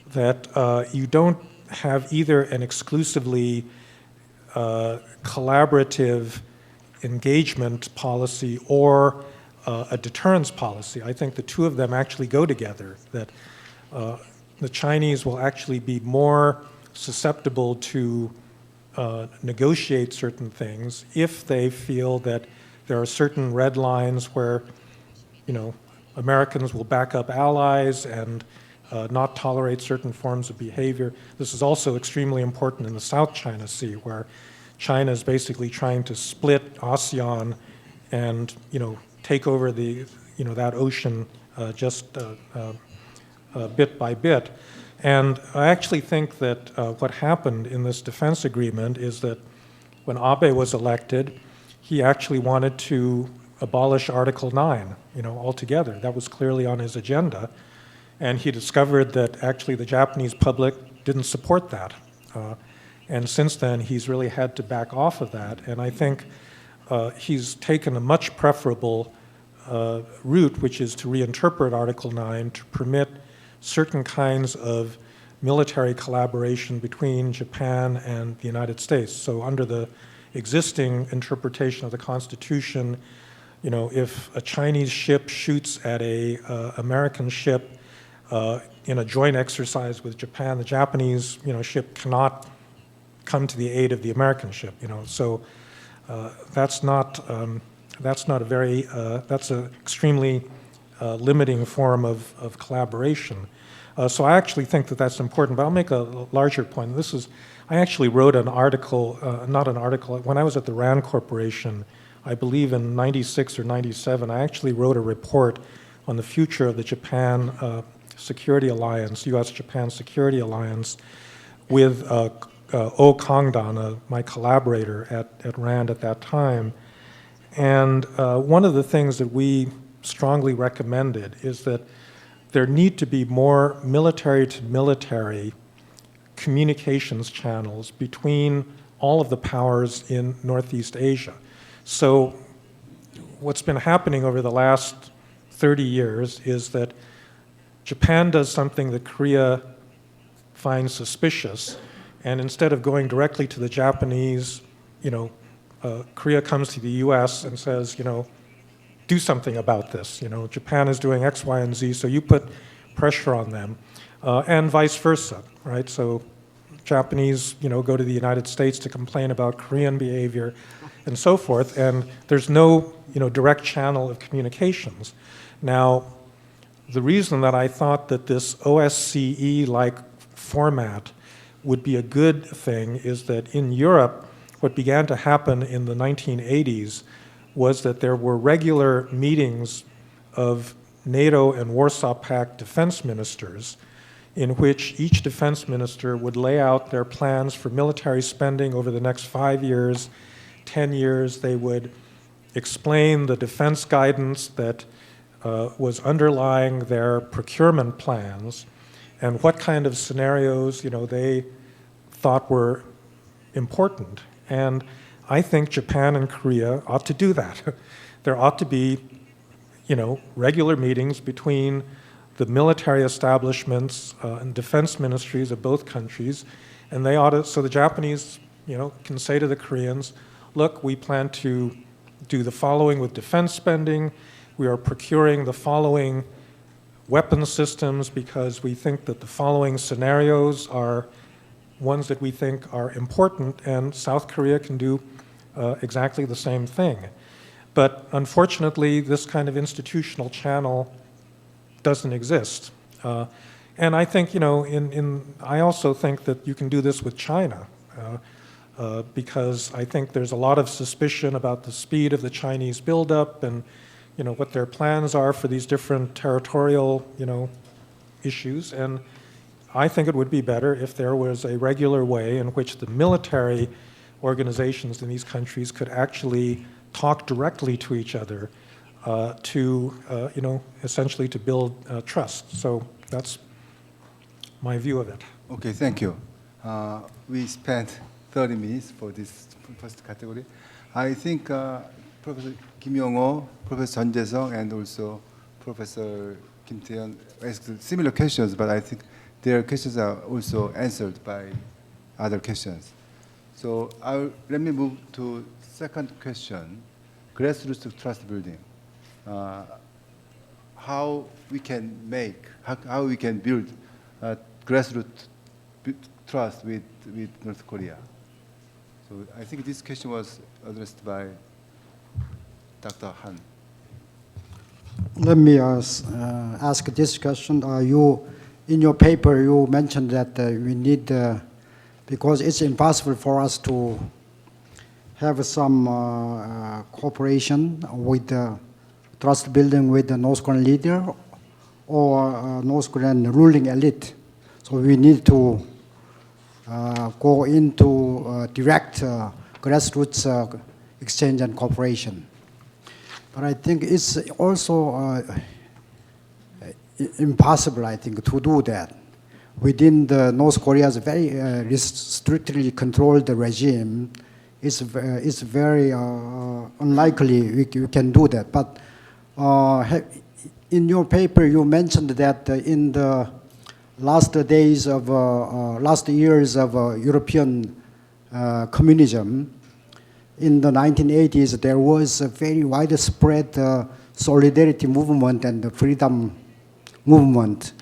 that you don't have either an exclusively collaborative engagement policy or a deterrence policy. I think the two of them actually go together, that the Chinese will actually be more susceptible to negotiate certain things if they feel that there are certain red lines where, Americans will back up allies and not tolerate certain forms of behavior. This is also extremely important in the South China Sea, where China is basically trying to split ASEAN and, take over that ocean just bit by bit. And I actually think that what happened in this defense agreement is that when Abe was elected, he actually wanted to abolish Article 9, altogether. That was clearly on his agenda. And he discovered that actually the Japanese public didn't support that. And since then, he's really had to back off of that. And I think he's taken a much preferable route, which is to reinterpret Article 9 to permit certain kinds of military collaboration between Japan and the United States. So under the existing interpretation of the Constitution, if a Chinese ship shoots at a American ship in a joint exercise with Japan, the Japanese ship cannot come to the aid of the American ship. So that's an extremely limiting form of collaboration. So I actually think that that's important, but I'll make a larger point. I actually wrote an article, when I was at the RAND Corporation, I believe in 96 or 97, I actually wrote a report on the future of the Japan Security Alliance, U.S.-Japan Security Alliance, with Oh Kangdan, my collaborator at RAND at that time. And one of the things that we strongly recommended is that there need to be more military-to-military communications channels between all of the powers in Northeast Asia. So what's been happening over the last 30 years is that Japan does something that Korea finds suspicious, and instead of going directly to the Japanese, Korea comes to the U.S. and says, do something about this. Japan is doing X, Y, and Z, so you put pressure on them, and vice versa, right? So Japanese, go to the United States to complain about Korean behavior and so forth, and there's no, direct channel of communications. Now, the reason that I thought that this OSCE-like format would be a good thing is that in Europe, what began to happen in the 1980s was that there were regular meetings of NATO and Warsaw Pact defense ministers in which each defense minister would lay out their plans for military spending over the next 5 years, 10 years. They would explain the defense guidance that was underlying their procurement plans and what kind of scenarios, they thought were important. And I think Japan and Korea ought to do that. There ought to be, regular meetings between the military establishments and defense ministries of both countries, and they ought to, so the Japanese, can say to the Koreans, look, we plan to do the following with defense spending. We are procuring the following weapon systems because we think that the following scenarios are ones that we think are important, and South Korea can do exactly the same thing. But unfortunately, this kind of institutional channel doesn't exist. And I think, I also think that you can do this with China because I think there's a lot of suspicion about the speed of the Chinese buildup and, what their plans are for these different territorial, issues. And I think it would be better if there was a regular way in which the military organizations in these countries could actually talk directly to each other to, essentially to build trust. So that's my view of it. Okay, thank you. We spent 30 minutes for this first category. I think Professor Kim Yong-ho, Professor Chun Jae-sung, and also Professor Kim Tae-yeon asked similar questions, but I think their questions are also answered by other questions. So let me move to second question, grassroots trust building. How we can build grassroots trust with North Korea. So I think this question was addressed by Dr. Han. Let me ask this question. In your paper, you mentioned that we need, because it's impossible for us to have some cooperation with trust building with the North Korean leader or North Korean ruling elite. So we need to go into direct grassroots exchange and cooperation. But I think it's also impossible, I think, to do that. Within the North Korea's very strictly controlled regime, it's very unlikely we can do that. But in your paper, you mentioned that in the last years of European communism, in the 1980s, there was a very widespread solidarity movement and freedom movement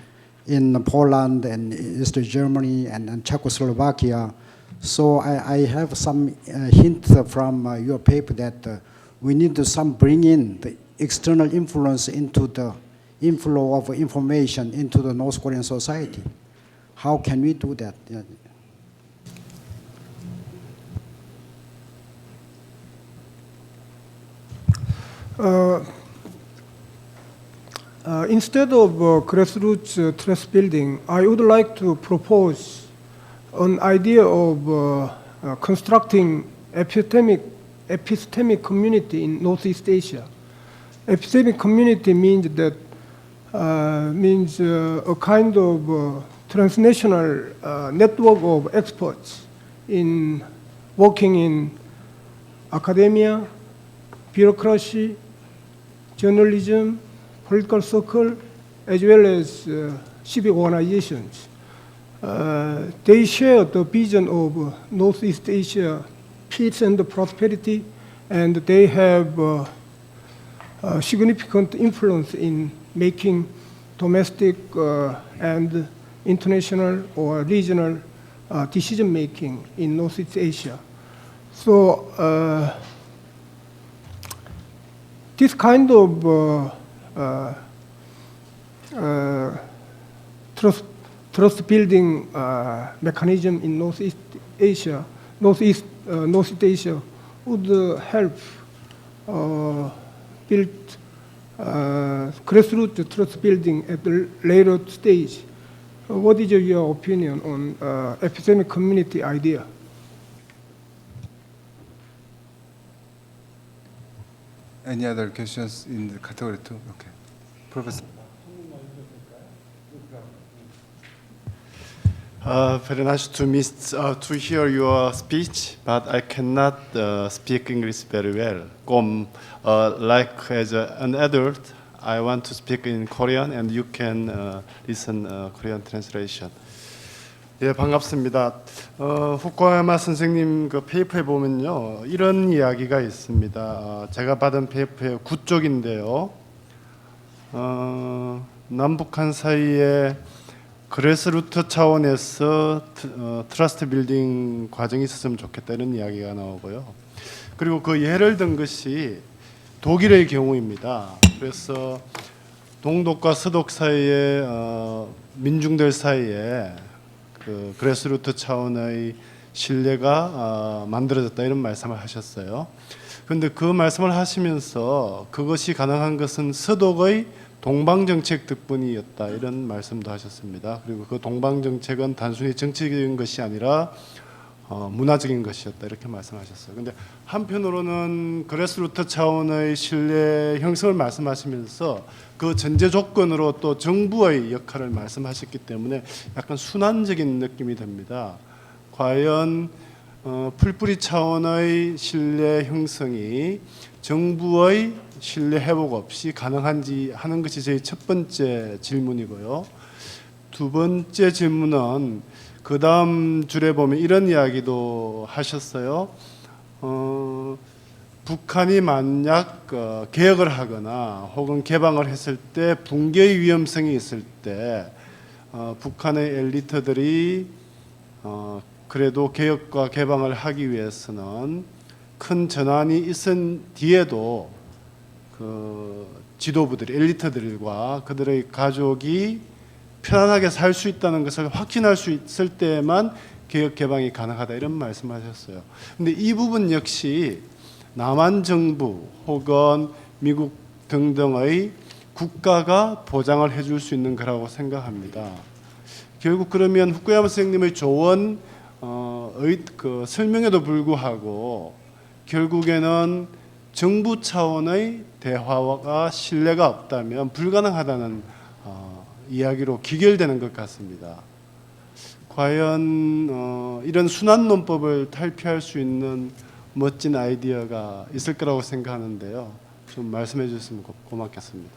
in Poland and East Germany and Czechoslovakia. So I have some hint from your paper that we need to bring in the external influence into the inflow of information into the North Korean society. How can we do that? Instead of grassroots trust building, I would like to propose an idea of constructing epistemic community in Northeast Asia. Epistemic community means that a kind of transnational network of experts in working in academia, bureaucracy, journalism, political circle, as well as civic organizations. they share the vision of Northeast Asia peace and prosperity, and they have significant influence in making domestic and international or regional decision making in Northeast Asia. So this kind of trust building mechanism in Northeast Asia would help build grassroots trust building at the later stage. What is your opinion on epistemic community idea? Any other questions in the category 2? Okay. Professor. Very nice to hear your speech, but I cannot speak English very well. Like as an adult, I want to speak in Korean, and you can listen Korean translation. 예, 반갑습니다. 후쿠야마 선생님 그 페이퍼에 보면요, 이런 이야기가 있습니다. 제가 받은 페이퍼의 9쪽인데요. 남북한 사이에 그래스루트 차원에서 트러스트 빌딩 과정이 있었으면 좋겠다 이런 이야기가 나오고요. 그리고 그 예를 든 것이 독일의 경우입니다. 그래서 동독과 서독 사이에 민중들 사이에 그 그래스루트 차원의 신뢰가 만들어졌다 이런 말씀을 하셨어요. 그런데 그 말씀을 하시면서 그것이 가능한 것은 서독의 동방정책 덕분이었다 이런 말씀도 하셨습니다. 그리고 그 동방정책은 단순히 정치적인 것이 아니라 문화적인 것이었다 이렇게 말씀하셨어요. 그런데 한편으로는 그래스루트 차원의 신뢰 형성을 말씀하시면서 그 전제 조건으로 또 정부의 역할을 말씀하셨기 때문에 약간 순환적인 느낌이 듭니다. 과연 풀뿌리 차원의 신뢰 형성이 정부의 신뢰 회복 없이 가능한지 하는 것이 저희 첫 번째 질문이고요. 두 번째 질문은 그 다음 줄에 보면 이런 이야기도 하셨어요. 북한이 만약 개혁을 하거나 혹은 개방을 했을 때 붕괴의 위험성이 있을 때 북한의 엘리트들이 그래도 개혁과 개방을 하기 위해서는 큰 전환이 있은 뒤에도 그 지도부들, 엘리트들과 그들의 가족이 편안하게 살 수 있다는 것을 확신할 수 있을 때만 개혁 개방이 가능하다 이런 말씀하셨어요. 근데 이 부분 역시 남한 정부 혹은 미국 등등의 국가가 보장을 해줄 수 있는 거라고 생각합니다. 결국 그러면 후쿠야마 선생님의 조언 그 설명에도 불구하고 결국에는 정부 차원의 대화가 신뢰가 없다면 불가능하다는 이야기로 귀결되는 것 같습니다. 과연 이런 순환 논법을 탈피할 수 있는 멋진 아이디어가 있을 거라고 생각하는데요. 좀 말씀해 주셨으면 고맙겠습니다.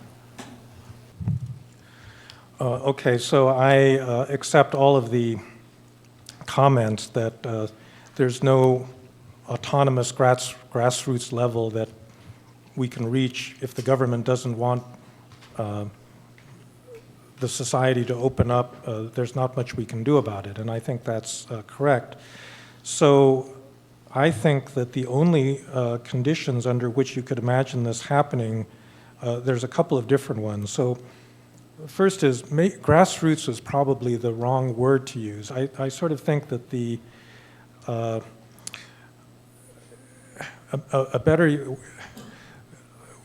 Okay, so I accept all of the comments that there's no autonomous grassroots level that we can reach if the government doesn't want the society to open up. There's not much we can do about it, and I think that's correct. So I think that the only conditions under which you could imagine this happening, there's a couple of different ones. So first is grassroots is probably the wrong word to use. I sort of think that a better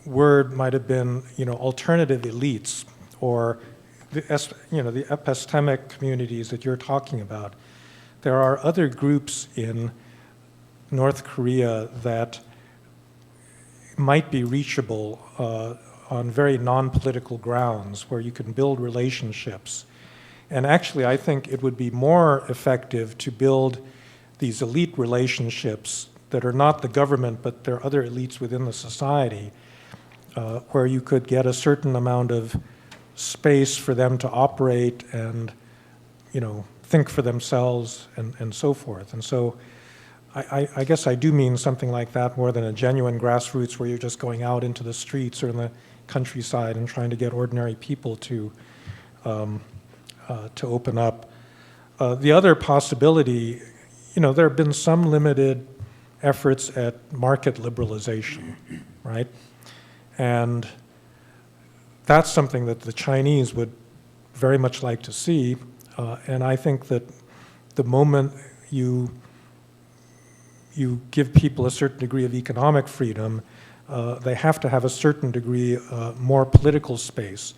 word might have been, alternative elites, or the epistemic communities that you're talking about. There are other groups in North Korea that might be reachable on very non-political grounds, where you can build relationships. And actually, I think it would be more effective to build these elite relationships that are not the government, but they're other elites within the society, where you could get a certain amount of space for them to operate and, think for themselves and so forth. And so I guess I do mean something like that more than a genuine grassroots where you're just going out into the streets or in the countryside and trying to get ordinary people to open up. The other possibility, there have been some limited efforts at market liberalization, right? And that's something that the Chinese would very much like to see. And I think that the moment you give people a certain degree of economic freedom, they have to have a certain degree more political space.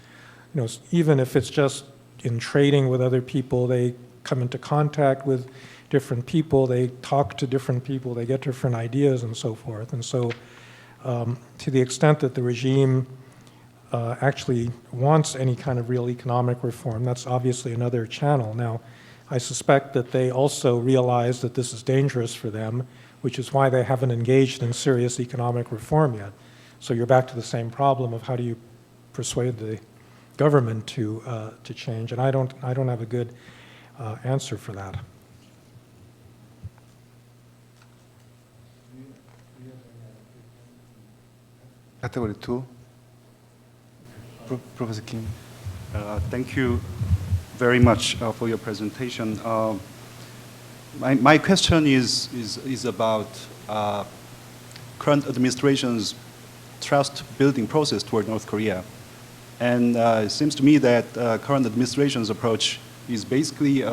Even if it's just in trading with other people, they come into contact with different people, they talk to different people, they get different ideas and so forth. And so to the extent that the regime actually wants any kind of real economic reform, that's obviously another channel. Now, I suspect that they also realize that this is dangerous for them, which is why they haven't engaged in serious economic reform yet. So you're back to the same problem of how do you persuade the government to change, and I don't have a good answer for that. Category 2. Professor Kim. Thank you very much for your presentation. My question is about current administration's trust-building process toward North Korea. And it seems to me that current administration's approach is basically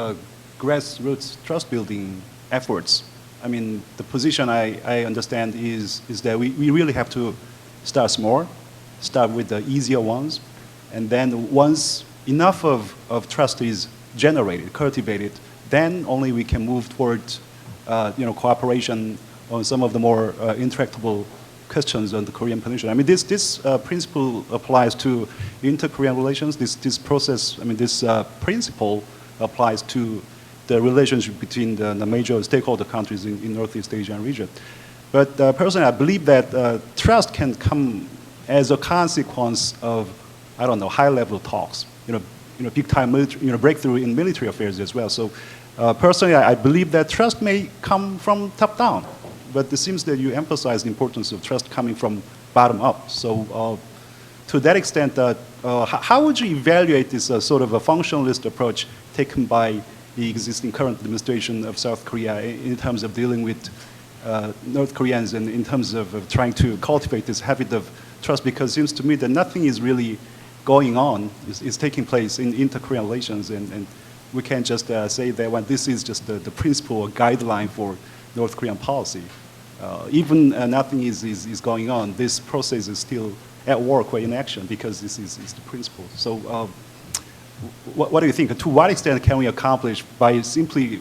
grassroots trust-building efforts. I mean, the position I understand is that we really have to start small, start with the easier ones, and then once enough of trust is generated, cultivated, then only we can move towards cooperation on some of the more intractable questions on the Korean Peninsula. I mean, this principle applies to inter-Korean relations. This process, I mean, this principle applies to the relationship between the major stakeholder countries in Northeast Asian region. But personally, I believe that trust can come as a consequence of, I don't know, high-level talks. Big-time military, breakthrough in military affairs as well. So personally, I believe that trust may come from top-down. But it seems that you emphasize the importance of trust coming from bottom-up. So to that extent, how would you evaluate this sort of a functionalist approach taken by the existing current administration of South Korea in terms of dealing with North Koreans and in terms of trying to cultivate this habit of trust? Because it seems to me that nothing is really going on, is taking place in inter-Korean relations, and we can't just say that this is just the principle or guideline for North Korean policy. Even nothing is going on, this process is still at work or in action because this is the principle. So what do you think? To what extent can we accomplish by simply,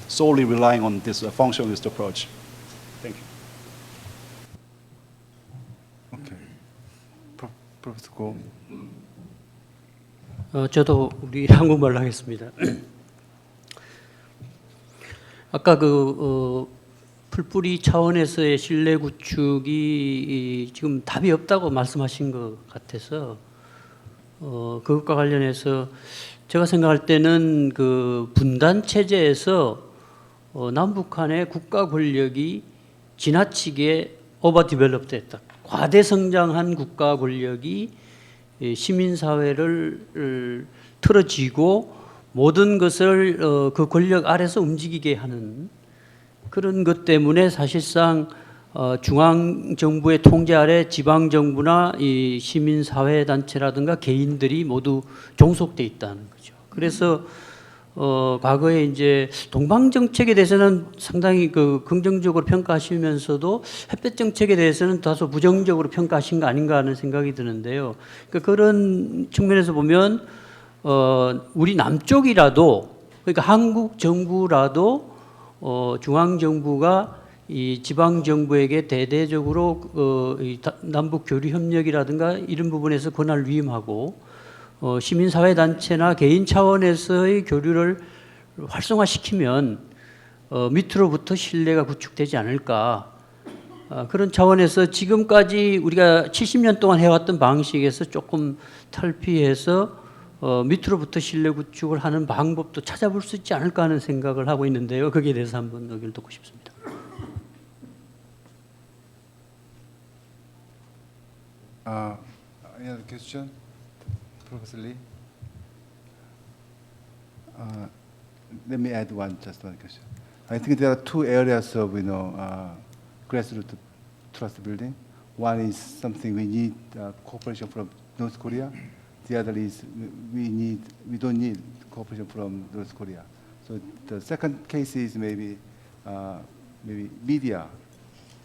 solely relying on this functionalist approach? Thank you. Okay. Professor Go. 저도 우리 한국말로 하겠습니다. 아까 풀뿌리 차원에서의 신뢰 구축이 지금 답이 없다고 말씀하신 것 같아서 그것과 관련해서 제가 생각할 때는 그 분단 체제에서 남북한의 국가 권력이 지나치게 오버디벨롭됐다. 과대 성장한 국가 권력이 시민사회를 틀어쥐고 모든 것을 그 권력 아래서 움직이게 하는 그런 것 때문에 사실상 중앙정부의 통제 아래 지방정부나 이 시민사회단체라든가 개인들이 모두 종속돼 있다는 거죠. 그래서 과거에 이제 동방정책에 대해서는 상당히 긍정적으로 평가하시면서도 햇볕 정책에 대해서는 다소 부정적으로 평가하신 거 아닌가 하는 생각이 드는데요. 그러니까 그런 측면에서 보면 우리 남쪽이라도, 그러니까 한국 정부라도 중앙정부가 이 지방정부에게 대대적으로 남북 교류 협력이라든가 이런 부분에서 권한을 위임하고 시민사회단체나 개인 차원에서의 교류를 활성화시키면 밑으로부터 신뢰가 구축되지 않을까. 그런 차원에서 지금까지 우리가 70년 동안 해왔던 방식에서 조금 탈피해서 밑으로부터 신뢰 구축을 하는 방법도 찾아볼 수 있지 않을까 하는 생각을 하고 있는데요. 거기에 대해서 한번 의견을 듣고 싶습니다. Any other question, Professor Lee? Let me add just one question. I think there are two areas of grassroots trust building. One is something we need cooperation from North Korea. The other is we don't need cooperation from North Korea. So the second case is maybe media,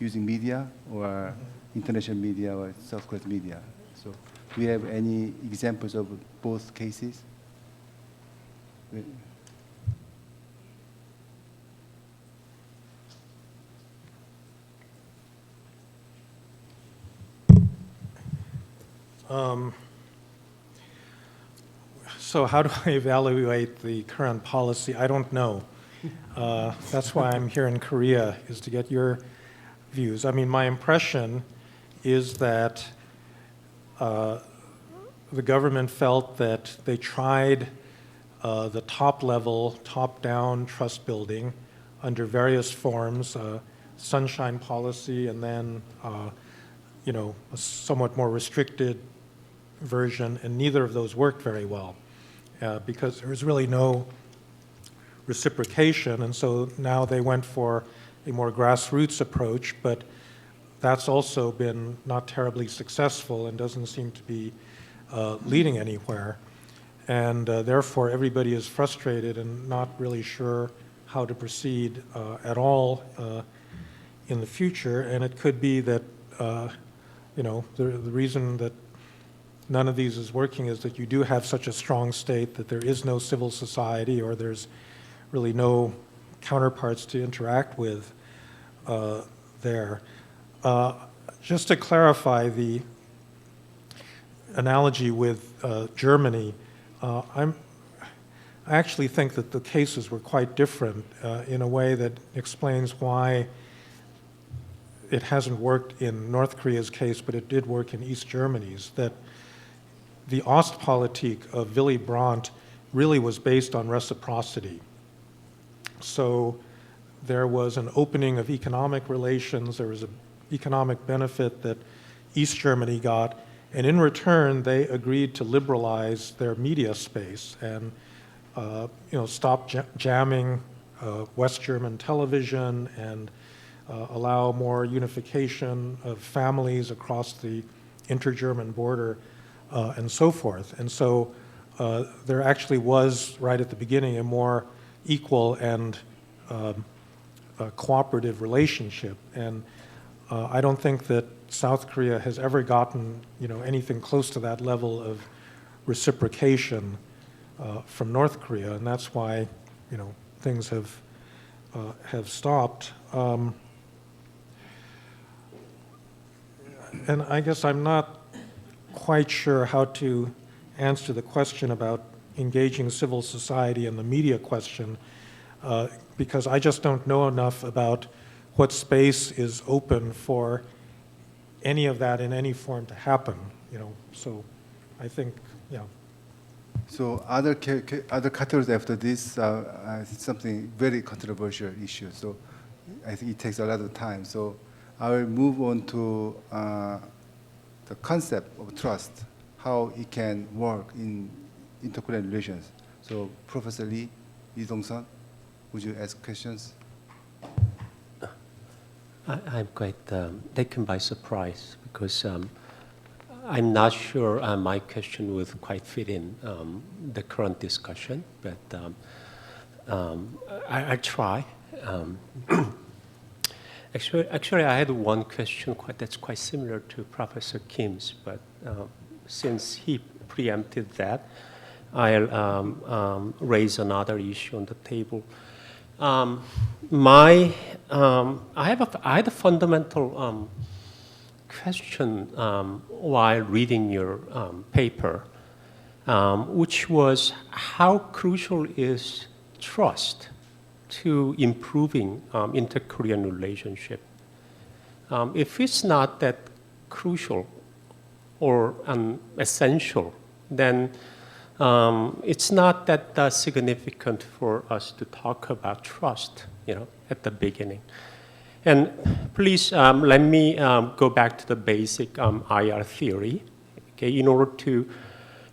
using media or international media or South Korean media. So do we have any examples of both cases? So how do I evaluate the current policy? I don't know. That's why I'm here in Korea, is to get your views. I mean, my impression is that the government felt that they tried the top-level, top-down trust building under various forms, sunshine policy, and then a somewhat more restricted version, and neither of those worked very well because there was really no reciprocation, and so now they went for a more grassroots approach, but that's also been not terribly successful and doesn't seem to be leading anywhere. And therefore, everybody is frustrated and not really sure how to proceed at all in the future. And it could be that, the reason that none of these is working is that you do have such a strong state that there is no civil society, or there's really no counterparts to interact with there. Just to clarify the analogy with Germany, I actually think that the cases were quite different in a way that explains why it hasn't worked in North Korea's case, but it did work in East Germany's. That the Ostpolitik of Willy Brandt really was based on reciprocity. So there was an opening of economic relations, there was an economic benefit that East Germany got, and in return they agreed to liberalize their media space and stop jamming West German television and allow more unification of families across the inter-German border and so forth. And so there actually was, right at the beginning, a more equal and cooperative relationship. And I don't think that South Korea has ever gotten anything close to that level of reciprocation from North Korea, and that's why things have stopped. And I guess I'm not quite sure how to answer the question about engaging civil society and the media question, because I just don't know enough about what space is open for any of that in any form to happen. So I think, yeah. So other categories after this something very controversial issue. So I think it takes a lot of time. So I will move on to the concept of trust, how it can work in inter-Korean relations. So Professor Lee, Lee Dong-sun, would you ask questions? I'm quite taken by surprise because I'm not sure my question would quite fit in the current discussion, but I'll try. Actually, I had one question that's quite similar to Professor Kim's, but since he preempted that, I'll raise another issue on the table. I had a fundamental question while reading your paper, which was how crucial is trust to improving inter-Korean relationship? If it's not that crucial or essential, then it's not that significant for us to talk about trust, at the beginning. And please let me go back to the basic IR theory. Okay,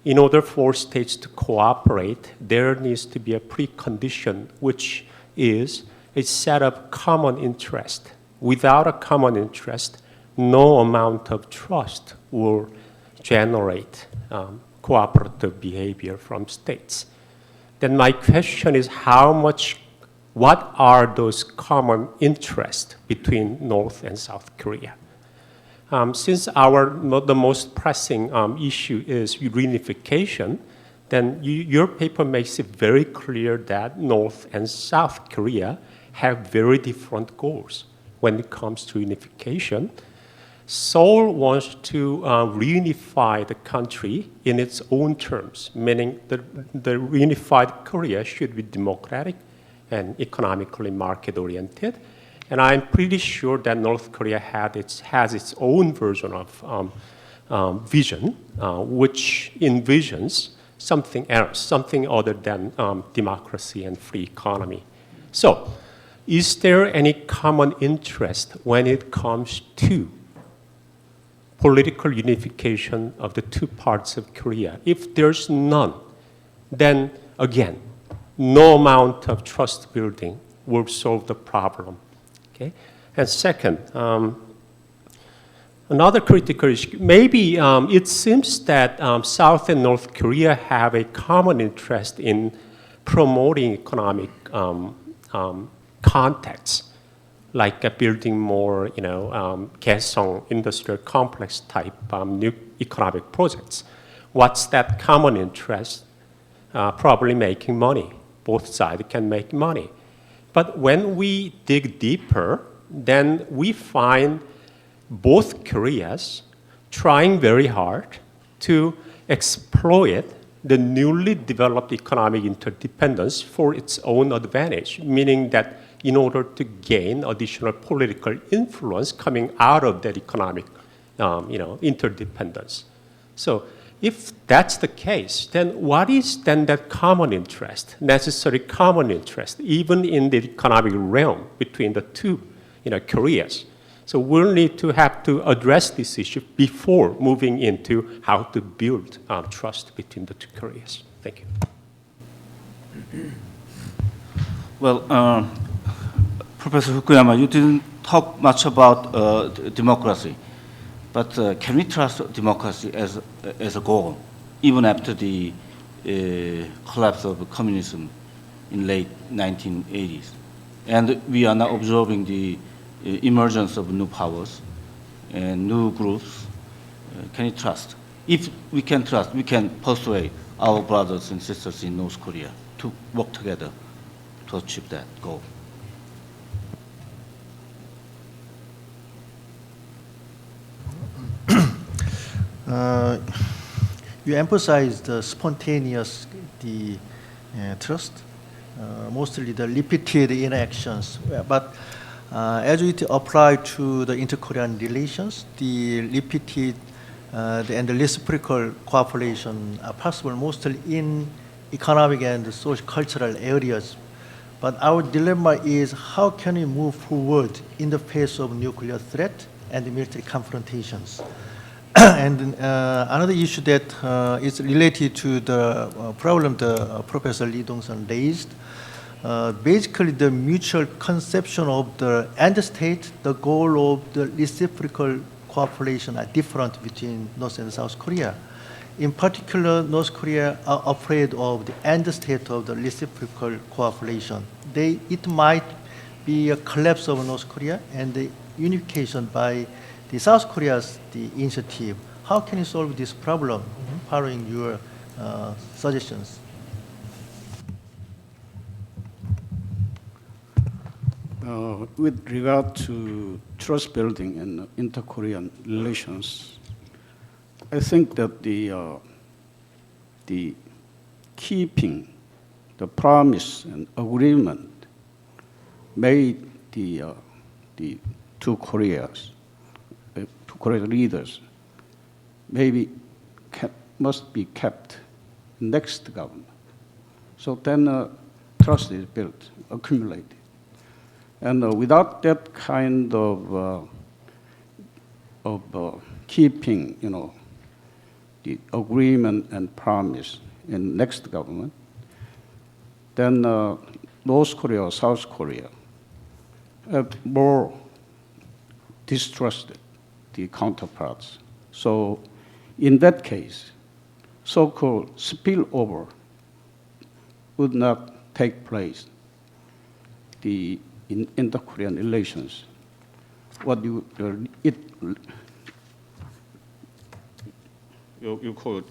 in order for states to cooperate, there needs to be a precondition, which is a set of common interest. Without a common interest, no amount of trust will generate cooperative behavior from states. Then my question is what are those common interests between North and South Korea? Since the most pressing issue is reunification, then your paper makes it very clear that North and South Korea have very different goals when it comes to reunification. Seoul wants to reunify the country in its own terms, meaning the reunified Korea should be democratic and economically market-oriented. And I'm pretty sure that North Korea has its own version of vision, which envisions something else, something other than democracy and free economy. So, is there any common interest when it comes to political unification of the two parts of Korea? If there's none, then again, no amount of trust building will solve the problem. Okay? And second, another critical issue, maybe it seems that South and North Korea have a common interest in promoting economic contacts, like building more, Kaesong industrial complex type new economic projects. What's that common interest? Probably making money. Both sides can make money. But when we dig deeper, then we find both Koreas trying very hard to exploit the newly developed economic interdependence for its own advantage, meaning that in order to gain additional political influence coming out of that economic interdependence. So if that's the case, then what is then that common interest, necessary common interest, even in the economic realm between the two Koreas? So we'll need to have to address this issue before moving into how to build trust between the two Koreas. Thank you. Well, Professor Fukuyama, you didn't talk much about democracy, but can we trust democracy as a goal, even after the collapse of communism in late 1980s? And we are now observing the emergence of new powers and new groups. Can you trust? If we can trust, we can persuade our brothers and sisters in North Korea to work together to achieve that goal. You emphasize the spontaneous trust, mostly the repeated interactions. But as it applies to the inter-Korean relations, the repeated and the reciprocal cooperation are possible mostly in economic and social cultural areas. But our dilemma is how can we move forward in the face of nuclear threat and military confrontations? And another issue that is related to the problem that Professor Lee Dong-sun raised, basically the mutual conception of the end state, the goal of the reciprocal cooperation are different between North and South Korea. In particular, North Korea are afraid of the end state of the reciprocal cooperation. It might be a collapse of North Korea and the unification by the South Korea's initiative. How can you solve this problem following your suggestions? With regard to trust building and inter-Korean relations, I think that the keeping the promise and agreement made the two Koreas, two Korean leaders, maybe must be kept next government. So then trust is built, accumulated. And without that kind of keeping, the agreement and promise in next government, then North Korea or South Korea have more distrusted the counterparts. So in that case, so-called spillover would not take place in the Korean relations. What you call it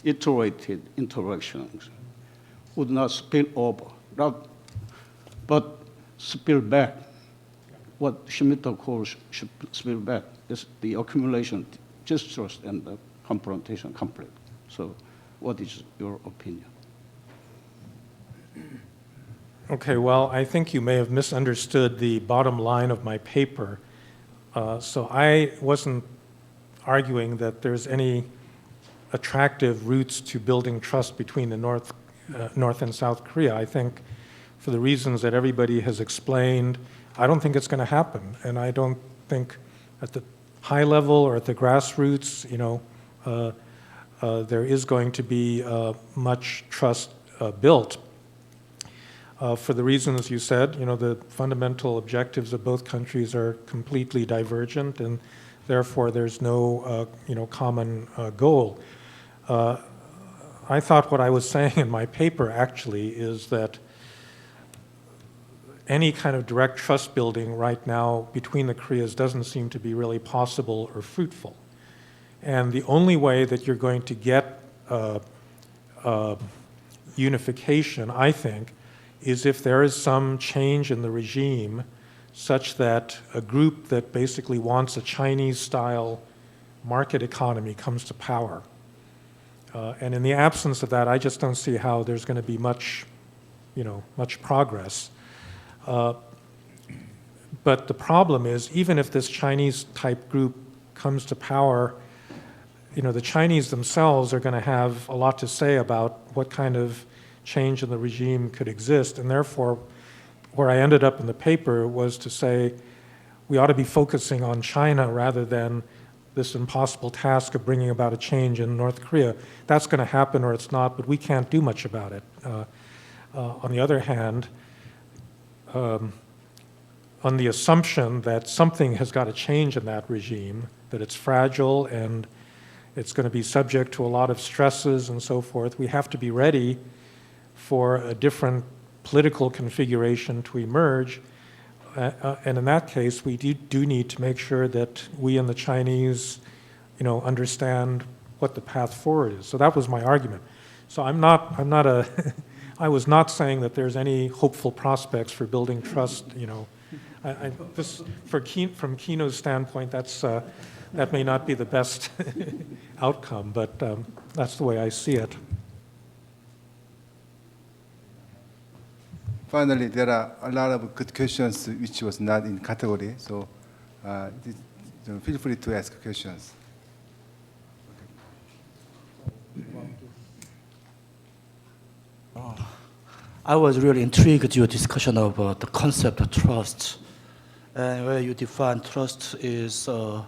iterated interactions would not spill over, but spill back. What Schmitter calls spill back is the accumulation, distrust, and the confrontation, conflict. So, what is your opinion? Okay, well, I think you may have misunderstood the bottom line of my paper. So I wasn't arguing that there's any attractive routes to building trust between the North and South Korea. I think for the reasons that everybody has explained, I don't think it's going to happen. And I don't think at the high level or at the grassroots, there is going to be much trust built. For the reasons you said, the fundamental objectives of both countries are completely divergent, and therefore there's no, common goal. I thought what I was saying in my paper actually is that any kind of direct trust building right now between the Koreas doesn't seem to be really possible or fruitful. And the only way that you're going to get unification, I think, is if there is some change in the regime such that a group that basically wants a Chinese-style market economy comes to power. And in the absence of that, I just don't see how there's going to be much progress. But the problem is, even if this Chinese-type group comes to power, the Chinese themselves are going to have a lot to say about what kind of change in the regime could exist. And therefore, where I ended up in the paper was to say we ought to be focusing on China rather than this impossible task of bringing about a change in North Korea. That's going to happen or it's not, but we can't do much about it. On the other hand, on the assumption that something has got to change in that regime, that it's fragile and it's going to be subject to a lot of stresses and so forth, we have to be ready for a different political configuration to emerge. And in that case, we do need to make sure that we and the Chinese, understand what the path forward is. So that was my argument. So I was not saying that there's any hopeful prospects for building trust. From Kino's standpoint, that may not be the best outcome, but that's the way I see it. Finally, there are a lot of good questions which was not in category, so feel free to ask questions. I was really intrigued with your discussion about the concept of trust, and where you define trust is a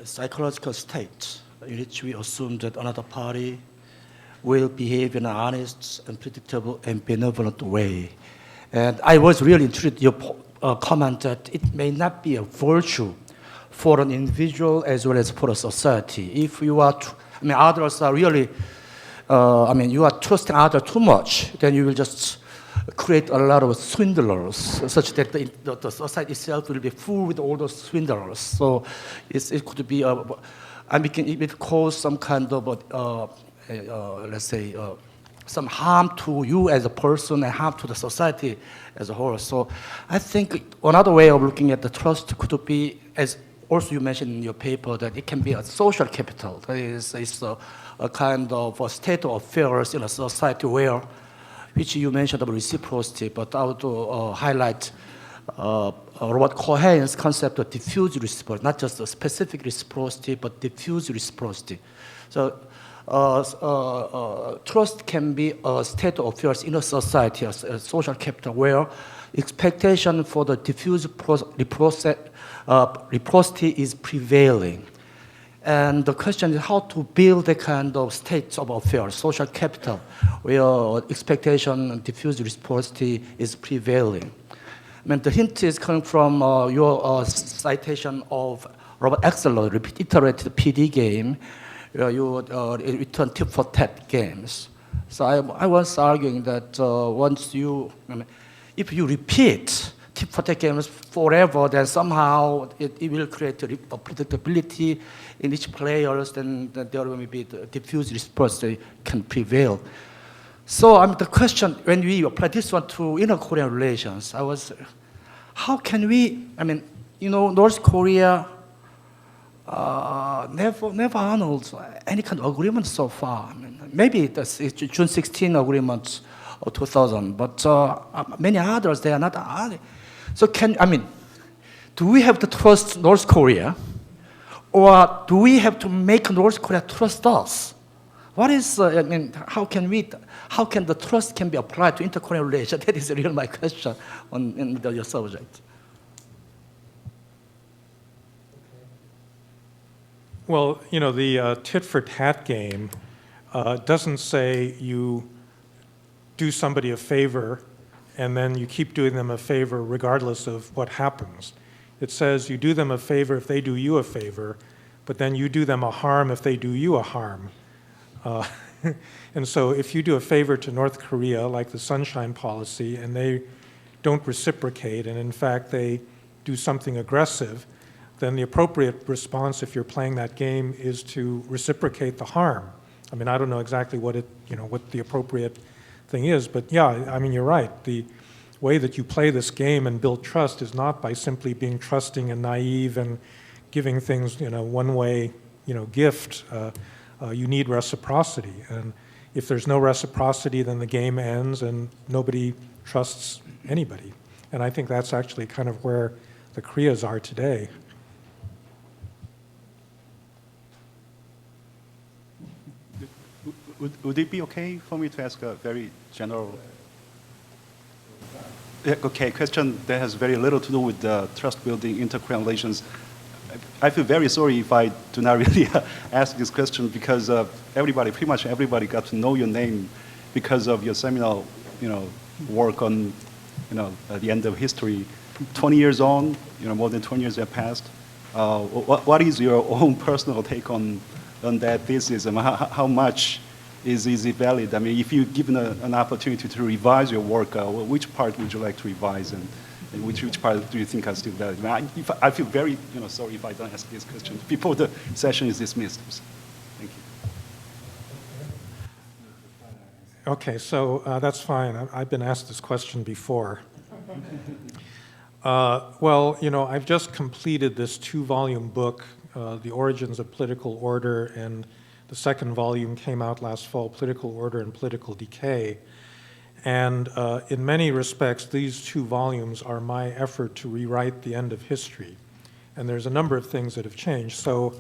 psychological state in which we assume that another party will behave in an honest and predictable and benevolent way. And I was really intrigued in your comment that it may not be a virtue for an individual as well as for a society. If you are, others are really, you are trusting others too much, then you will just create a lot of swindlers, such that the society itself will be full with all those swindlers. So it could be, it will cause some kind of let's say, some harm to you as a person and harm to the society as a whole. So I think another way of looking at the trust could be, as also you mentioned in your paper, that it can be a social capital. That is, it's a kind of a state of affairs in a society where, which you mentioned about reciprocity, but I would highlight Robert Cohen's concept of diffuse reciprocity, not just a specific reciprocity, but diffuse reciprocity. So trust can be a state of affairs in a society, a social capital, where expectation for the diffuse reciprocity is prevailing. And the question is how to build a kind of state of affairs, social capital, where expectation and diffuse reciprocity is prevailing. I mean, the hint is coming from your citation of Robert Axelrod's iterated PD game, where you return tit for tat games. So I was arguing that if you repeat tit for tat games forever, then somehow it will create a predictability in each player, then there will be the diffuse reciprocity can prevail. So the question, when we apply this one to inter-Korean relations, how can we, North Korea never annulled any kind of agreement so far. Maybe the June 16 agreement of 2000, but many others, they are not. So do we have to trust North Korea, or do we have to make North Korea trust us? What is, how can the trust can be applied to inter-Korean relations? That is really my question in your subject. Well, the tit-for-tat game doesn't say you do somebody a favor and then you keep doing them a favor regardless of what happens. It says you do them a favor if they do you a favor, but then you do them a harm if they do you a harm. And so if you do a favor to North Korea, like the Sunshine Policy, and they don't reciprocate, and in fact they do something aggressive, then the appropriate response, if you're playing that game, is to reciprocate the harm. I don't know exactly what the appropriate thing is, but yeah, you're right. The way that you play this game and build trust is not by simply being trusting and naive and giving things, one way, gift. You need reciprocity, and if there's no reciprocity, then the game ends and nobody trusts anybody. And I think that's actually kind of where the Koreas are today. Would it be okay for me to ask a very general question that has very little to do with trust building, inter-Korean relations? I feel very sorry if I do not really ask this question, because pretty much everybody got to know your name because of your seminal, work on, the end of history. 20 years on, more than 20 years have passed. What is your own personal take on that thesis? How much is it valid? If you're given an opportunity to revise your work, which part would you like to revise, and which part do you think are still valid? I feel very sorry if I don't ask this question before the session is dismissed. Thank you. Okay, so that's fine. I've been asked this question before. Well, I've just completed this 2-volume book, The Origins of Political Order, and the second volume came out last fall, Political Order and Political Decay. And in many respects, these 2 volumes are my effort to rewrite the end of history. And there's a number of things that have changed. So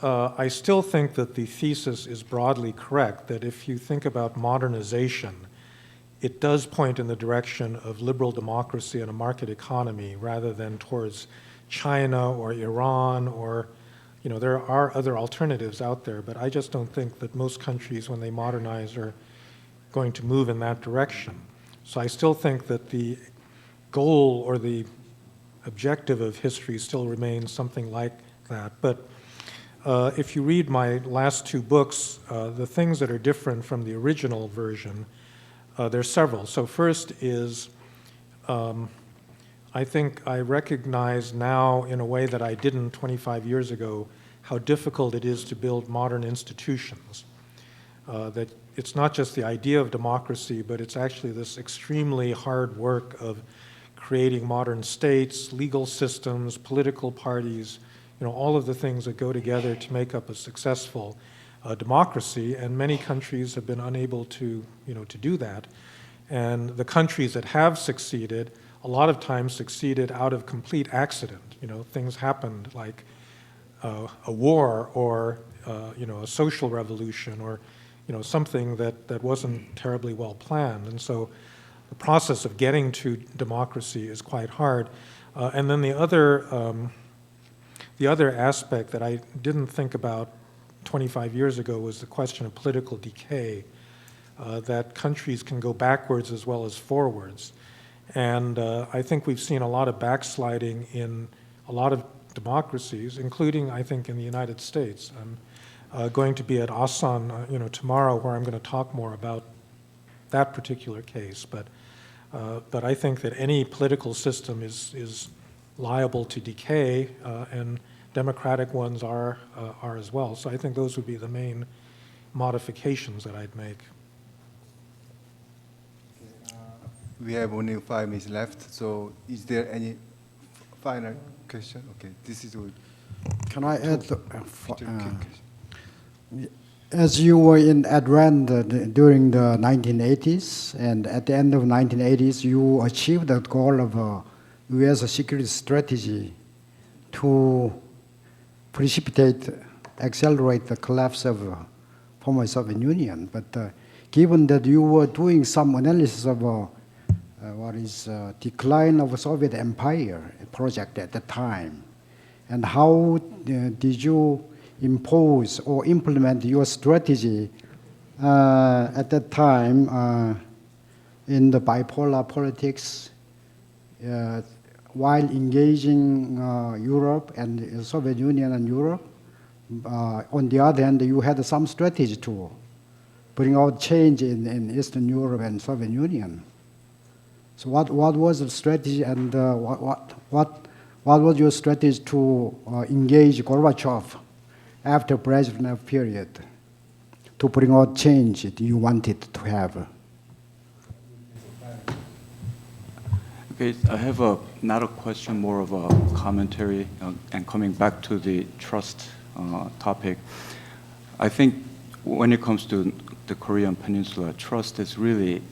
I still think that the thesis is broadly correct, that if you think about modernization, it does point in the direction of liberal democracy and a market economy rather than towards China or Iran or, there are other alternatives out there, but I just don't think that most countries, when they modernize, are going to move in that direction. So I still think that the goal or the objective of history still remains something like that. But if you read my last 2 books, the things that are different from the original version, there's several. So first is, I think I recognize now in a way that I didn't 25 years ago how difficult it is to build modern institutions. That it's not just the idea of democracy, but it's actually this extremely hard work of creating modern states, legal systems, political parties, all of the things that go together to make up a successful democracy, and many countries have been unable to do that. And the countries that have succeeded, a lot of times succeeded out of complete accident. Things happened like a war or a social revolution or, something that wasn't terribly well planned. And so the process of getting to democracy is quite hard. And then the other aspect that I didn't think about 25 years ago was the question of political decay, that countries can go backwards as well as forwards. And I think we've seen a lot of backsliding in a lot of democracies, including, I think, in the United States. I'm going to be at Asan, tomorrow, where I'm going to talk more about that particular case. But I think that any political system is liable to decay, and democratic ones are as well. So I think those would be the main modifications that I'd make. We have only 5 minutes left, so is there any final question? Okay, this is all. Can I add? As you were in Atlanta during the 1980s, and at the end of 1980s, you achieved the goal of U.S. security strategy to accelerate the collapse of former Soviet Union. But given that you were doing some analysis of what is decline of Soviet Empire project at the time, and how did you impose or implement your strategy at that time in the bipolar politics while engaging Europe and the Soviet Union and Europe? On the other hand, you had some strategy to bring out change in Eastern Europe and Soviet Union. So what was the strategy, and what was your strategy to engage Gorbachev after Brezhnev period to bring out change that you wanted to have? Okay, I have not a question, more of a commentary, and coming back to the trust topic. I think when it comes to the Korean Peninsula, trust is really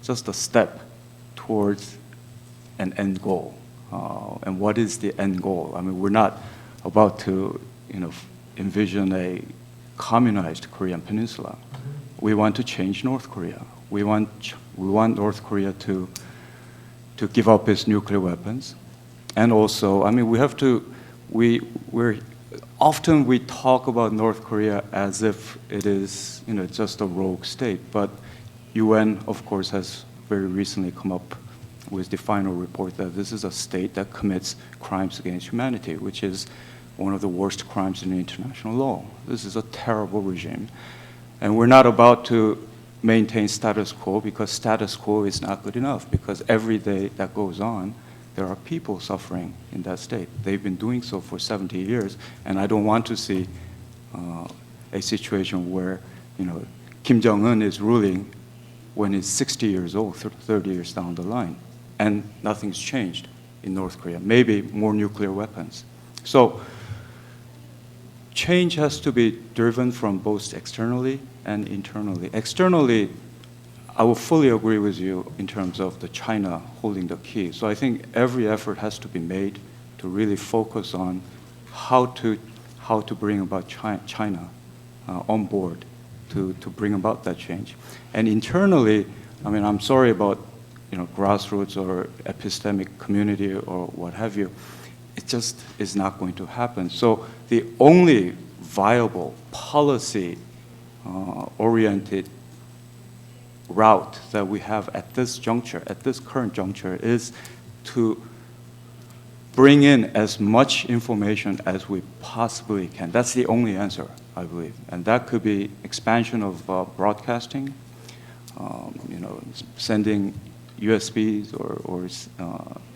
just a step towards an end goal. And what is the end goal? I mean, we're not about to, envision a communized Korean Peninsula. We want to change North Korea. We want North Korea to give up its nuclear weapons, and also, I mean, often we talk about North Korea as if it is, just a rogue state. But UN, of course, has very recently come up with the final report that this is a state that commits crimes against humanity, which is one of the worst crimes in international law. This is a terrible regime. And we're not about to maintain status quo, because status quo is not good enough, because every day that goes on, there are people suffering in that state. They've been doing so for 70 years, and I don't want to see a situation where, Kim Jong-un is ruling when he's 60 years old, 30 years down the line, and nothing's changed in North Korea. Maybe more nuclear weapons. So change has to be driven from both externally and internally. Externally, I will fully agree with you in terms of the China holding the key. So I think every effort has to be made to really focus on how to bring about China on board to bring about that change. And internally, I mean, I'm sorry about grassroots or epistemic community or what have you. It just is not going to happen. So the only viable policy-oriented route that we have at this current juncture, is to bring in as much information as we possibly can. That's the only answer, I believe. And that could be expansion of broadcasting, sending USBs or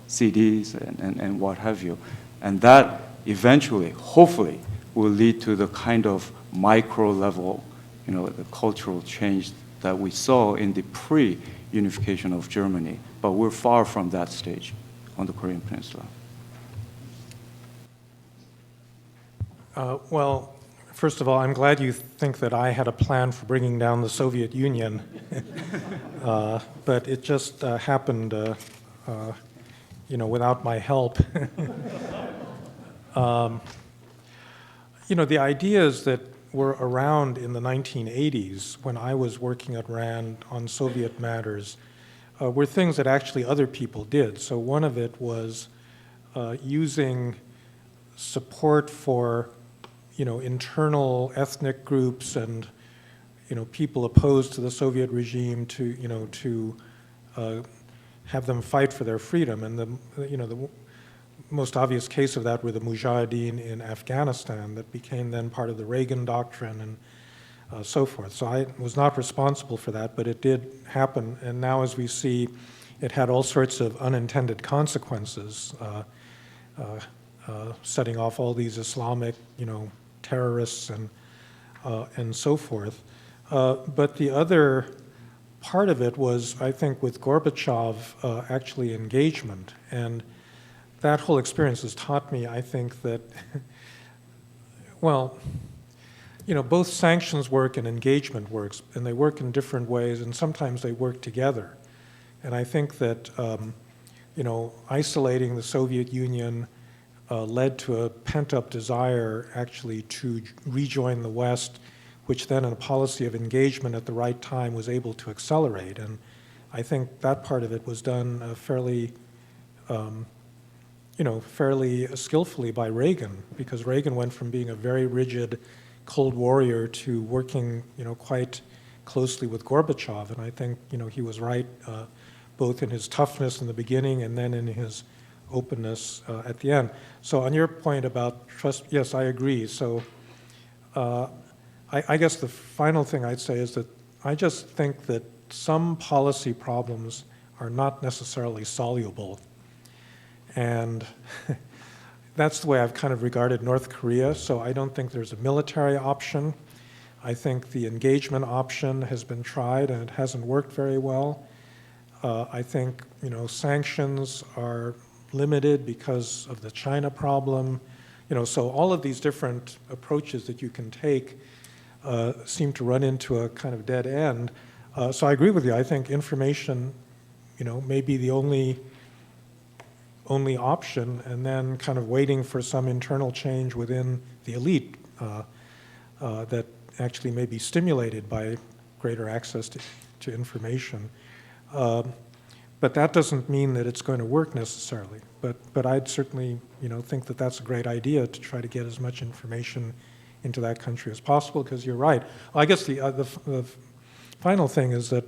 CDs and what have you. And that eventually, hopefully, will lead to the kind of micro level, the cultural change that we saw in the pre-unification of Germany. But we're far from that stage on the Korean Peninsula. Well, first of all, I'm glad you think that I had a plan for bringing down the Soviet Union, but it just happened, without my help. The idea is that were around in the 1980s when I was working at RAND on Soviet matters were things that actually other people did. So one of it was using support for, internal ethnic groups and, people opposed to the Soviet regime to have them fight for their freedom. And the most obvious case of that were the Mujahideen in Afghanistan that became then part of the Reagan doctrine and so forth. So I was not responsible for that, but it did happen. And now, as we see, it had all sorts of unintended consequences, setting off all these Islamic, terrorists and so forth. But the other part of it was, I think, with Gorbachev, actually engagement. And that whole experience has taught me, I think, that, well, both sanctions work and engagement works, and they work in different ways, and sometimes they work together. And I think that, isolating the Soviet Union led to a pent-up desire, actually, to rejoin the West, which then, in a policy of engagement at the right time, was able to accelerate. And I think that part of it was done fairly skillfully by Reagan, because Reagan went from being a very rigid Cold Warrior to working, quite closely with Gorbachev. And I think, he was right, both in his toughness in the beginning and then in his openness at the end. So on your point about trust, yes, I agree. So I guess the final thing I'd say is that I just think that some policy problems are not necessarily soluble. And that's the way I've kind of regarded North Korea. So I don't think there's a military option. I think the engagement option has been tried and it hasn't worked very well. I think, sanctions are limited because of the China problem. So all of these different approaches that you can take seem to run into a kind of dead end. So I agree with you. I think information, may be the only option, and then kind of waiting for some internal change within the elite that actually may be stimulated by greater access to information. But that doesn't mean that it's going to work necessarily. But I'd certainly, think that that's a great idea to try to get as much information into that country as possible, because you're right. I guess the final thing is that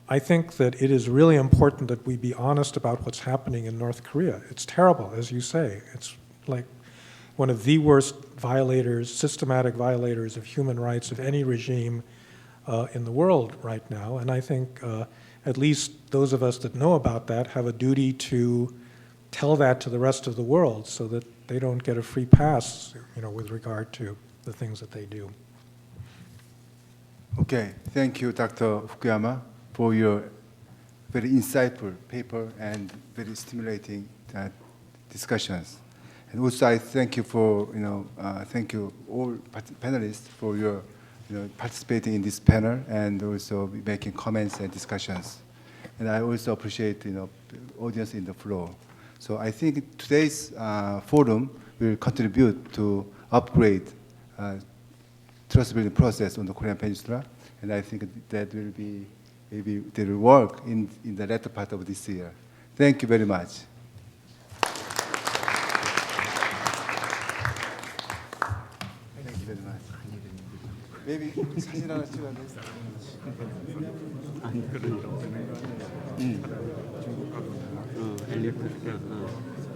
I think that it is really important that we be honest about what's happening in North Korea. It's terrible, as you say. It's like one of the worst violators, systematic violators of human rights of any regime in the world right now. And I think at least those of us that know about that have a duty to tell that to the rest of the world so that they don't get a free pass, with regard to the things that they do. Okay, thank you, Dr. Fukuyama, for your very insightful paper and very stimulating discussions. And also, I thank you for thank you all panelists for your participating in this panel and also making comments and discussions. And I also appreciate the audience in the floor. So I think today's forum will contribute to upgrade trust building process on the Korean Peninsula, and I think that will be maybe they will work in the latter part of this year. Thank you very much. Thank you very much. Maybe 사진 하나 찍어야 돼. 엘리트.